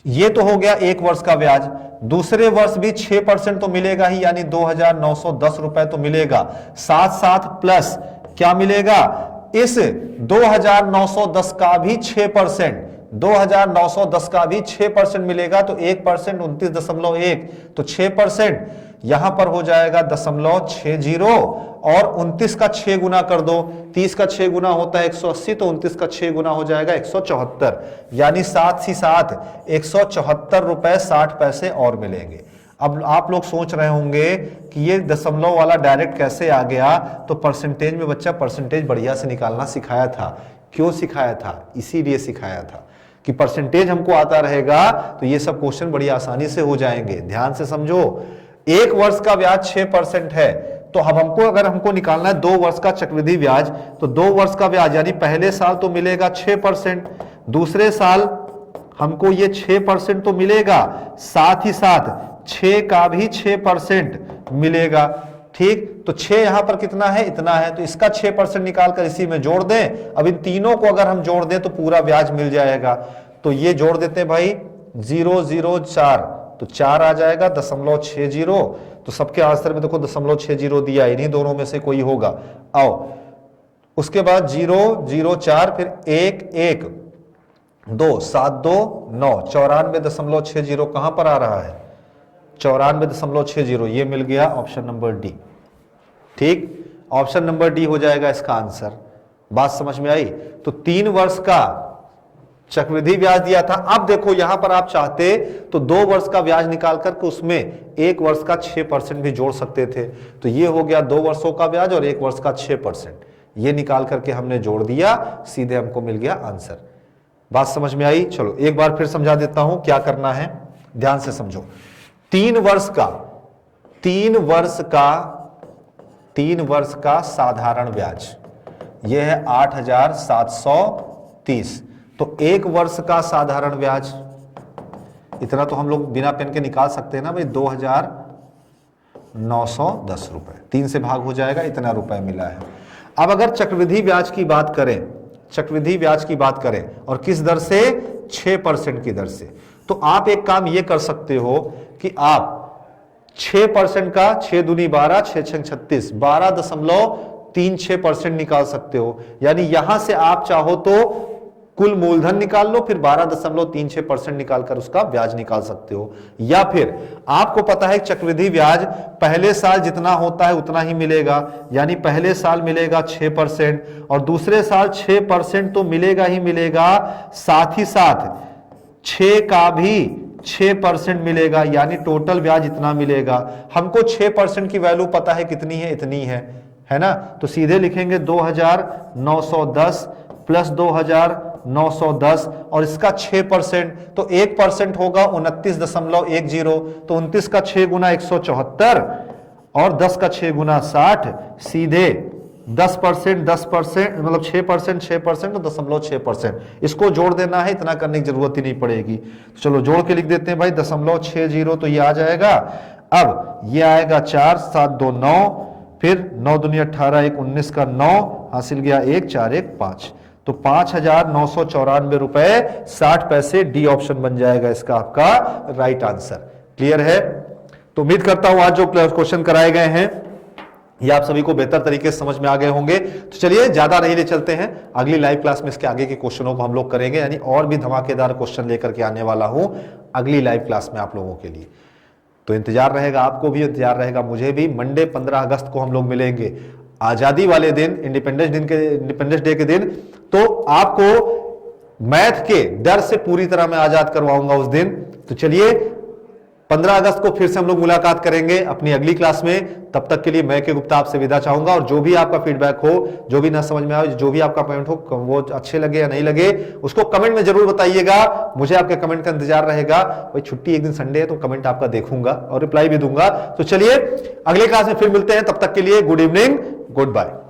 ये तो हो गया 1 वर्ष का ब्याज, दूसरे वर्ष भी 6% तो मिलेगा ही, यानी 2,910 रुपए तो मिलेगा। साथ साथ प्लस क्या मिलेगा, इस 2,910 का भी 6%, 2,910 का भी 6% मिलेगा। तो 1% 29.1, तो 6% यहां पर हो जाएगा 0.60, और 29 का 6 गुना कर दो, 30 का 6 गुना होता है 180, तो 29 का 6 गुना हो जाएगा 174, यानी साथ ही साथ 174 रुपए 60 पैसे और मिलेंगे। अब आप लोग सोच रहे होंगे कि ये दशमलव वाला डायरेक्ट कैसे आ गया, तो परसेंटेज में बच्चा परसेंटेज बढ़िया से निकालना सिखाया था। क्यों सिखाया था, इसीलिए सिखाया था कि परसेंटेज हमको आता रहेगा तो ये सब क्वेश्चन बड़ी आसानी से हो जाएंगे। ध्यान से समझो, 1 वर्ष का ब्याज 6% है, तो अब हमको अगर हमको निकालना है 2 वर्ष का चक्रवृद्धि ब्याज, तो 2 वर्ष का ब्याज यानी पहले साल तो मिलेगा 6%, दूसरे साल हमको ये 6% तो मिलेगा, साथ ही साथ 6 का भी 6% मिलेगा। ठीक, तो 6 यहां पर कितना है, इतना है, तो इसका 6% निकाल कर इसी में जोड़ दें। अब इन तीनों को अगर हम जोड़ दें तो पूरा ब्याज मिल जाएगा। तो ये जोड़ देते हैं भाई, 004, तो 4 आ जाएगा, 0.60। तो सबके आंसर में देखो 0.60 दिया, इन्हीं दोनों में से कोई होगा। आओ, उसके बाद 004, फिर 1 1 2 7 2 9, 94.60 कहां पर आ रहा है, 94.60, ये मिल गया ऑप्शन नंबर डी। ठीक, ऑप्शन नंबर डी हो जाएगा इसका आंसर। बात समझ में आई। तो 3 वर्ष का चक्रवृद्धि ब्याज दिया था। अब देखो यहां पर आप चाहते तो 2 वर्ष का ब्याज निकाल करके उसमें 1 वर्ष का 6% भी जोड़ सकते थे। तो ये हो गया 2 वर्षों का ब्याज और 1 वर्ष का 6%, ये निकाल करके हमने जोड़ दिया, सीधे हमको मिल गया आंसर। बात समझ में आई। चलो एक बार फिर समझा देता हूं क्या करना है, ध्यान से समझो। 3 वर्ष का साधारण ब्याज यह है 8,730। तो 1 वर्ष का साधारण ब्याज इतना तो हम लोग बिना पेन के निकाल सकते हैं ना भाई, 2,910 रुपए, 3 से भाग हो जाएगा, इतना रुपए मिला है। अब अगर चक्रवृद्धि ब्याज की बात करें, चक्रवृद्धि ब्याज की बात करें और किस दर से, 6% की दर से, तो आप एक काम ये कर सकते हो कि आप 6% का 6 दूनी 12, 6 छंग 36, 12.36% निकाल सकते हो। यानी यहां से आप चाहो तो कुल मूलधन निकाल लो, फिर 12.36% निकालकर उसका ब्याज निकाल सकते हो। या फिर आपको पता है चक्रवृद्धि ब्याज पहले साल जितना होता है उतना ही मिलेगा, यानी पहले साल मिलेगा 6% और दूसरे साल 6% तो मिलेगा ही मिलेगा, साथ ही साथ 6 का भी 6% मिलेगा, यानी टोटल ब्याज इतना मिलेगा। हमको 6% की वैल्यू पता है कितनी है, इतनी है ना, तो सीधे लिखेंगे 2910 प्लस 2910 और इसका 6%, तो 1% होगा 29.10, तो 29 का 6 गुना 174 और 10 का 6 गुना 60, सीधे 10% मतलब 6% तो 0.6%, इसको जोड़ देना है, इतना करने की जरूरत ही नहीं पड़ेगी। तो चलो जोड़ के लिख देते हैं भाई 0.60, तो ये आ जाएगा। अब ये आएगा 4, 7, 2, 9, फिर 9 दूनी 18, 1 19 का 9, हासिल गया 1, 4, 1, 5, तो 5,994 रुपए 60 पैसे डी ऑप्शन बन जाएगा इसका आपका राइट आंसर। क्लियर है? तो उम्मीद करता हूं आज जो क्वेश्चन कराए गए हैं ये आप सभी को बेहतर तरीके से समझ में आ गए होंगे। तो चलिए ज्यादा नहीं ले चलते हैं, अगली लाइव क्लास में इसके आगे के क्वेश्चनों को हम लोग करेंगे, यानी और भी धमाकेदार क्वेश्चन लेकर के आने वाला हूं अगली लाइव क्लास में आप लोगों के लिए। तो इंतजार रहेगा, आपको भी इंतजार रहेगा, मुझे भी। मंडे 15 अगस्त को हम लोग मिलेंगे, आजादी वाले दिन, इंडिपेंडेंस डे के दिन। तो आपको मैथ के डर से पूरी तरह मैं आजाद करवाऊंगा उस दिन। तो चलिए 15 अगस्त को फिर से हम लोग मुलाकात करेंगे अपनी अगली क्लास में। तब तक के लिए मैं के गुप्ता आपसे विदा चाहूंगा, और जो भी आपका फीडबैक हो, जो भी ना समझ में आए, जो भी आपका पॉइंट हो, वो अच्छे लगे या नहीं लगे, उसको कमेंट में जरूर बताइएगा। मुझे आपके कमेंट का इंतजार रहेगा। भाई छुट्टी एक दिन संडे है तो कमेंट आपका देखूंगा और रिप्लाई भी दूंगा। तो चलिए अगले क्लास में फिर मिलते हैं, तब तक के लिए गुड इवनिंग, गुड बाय।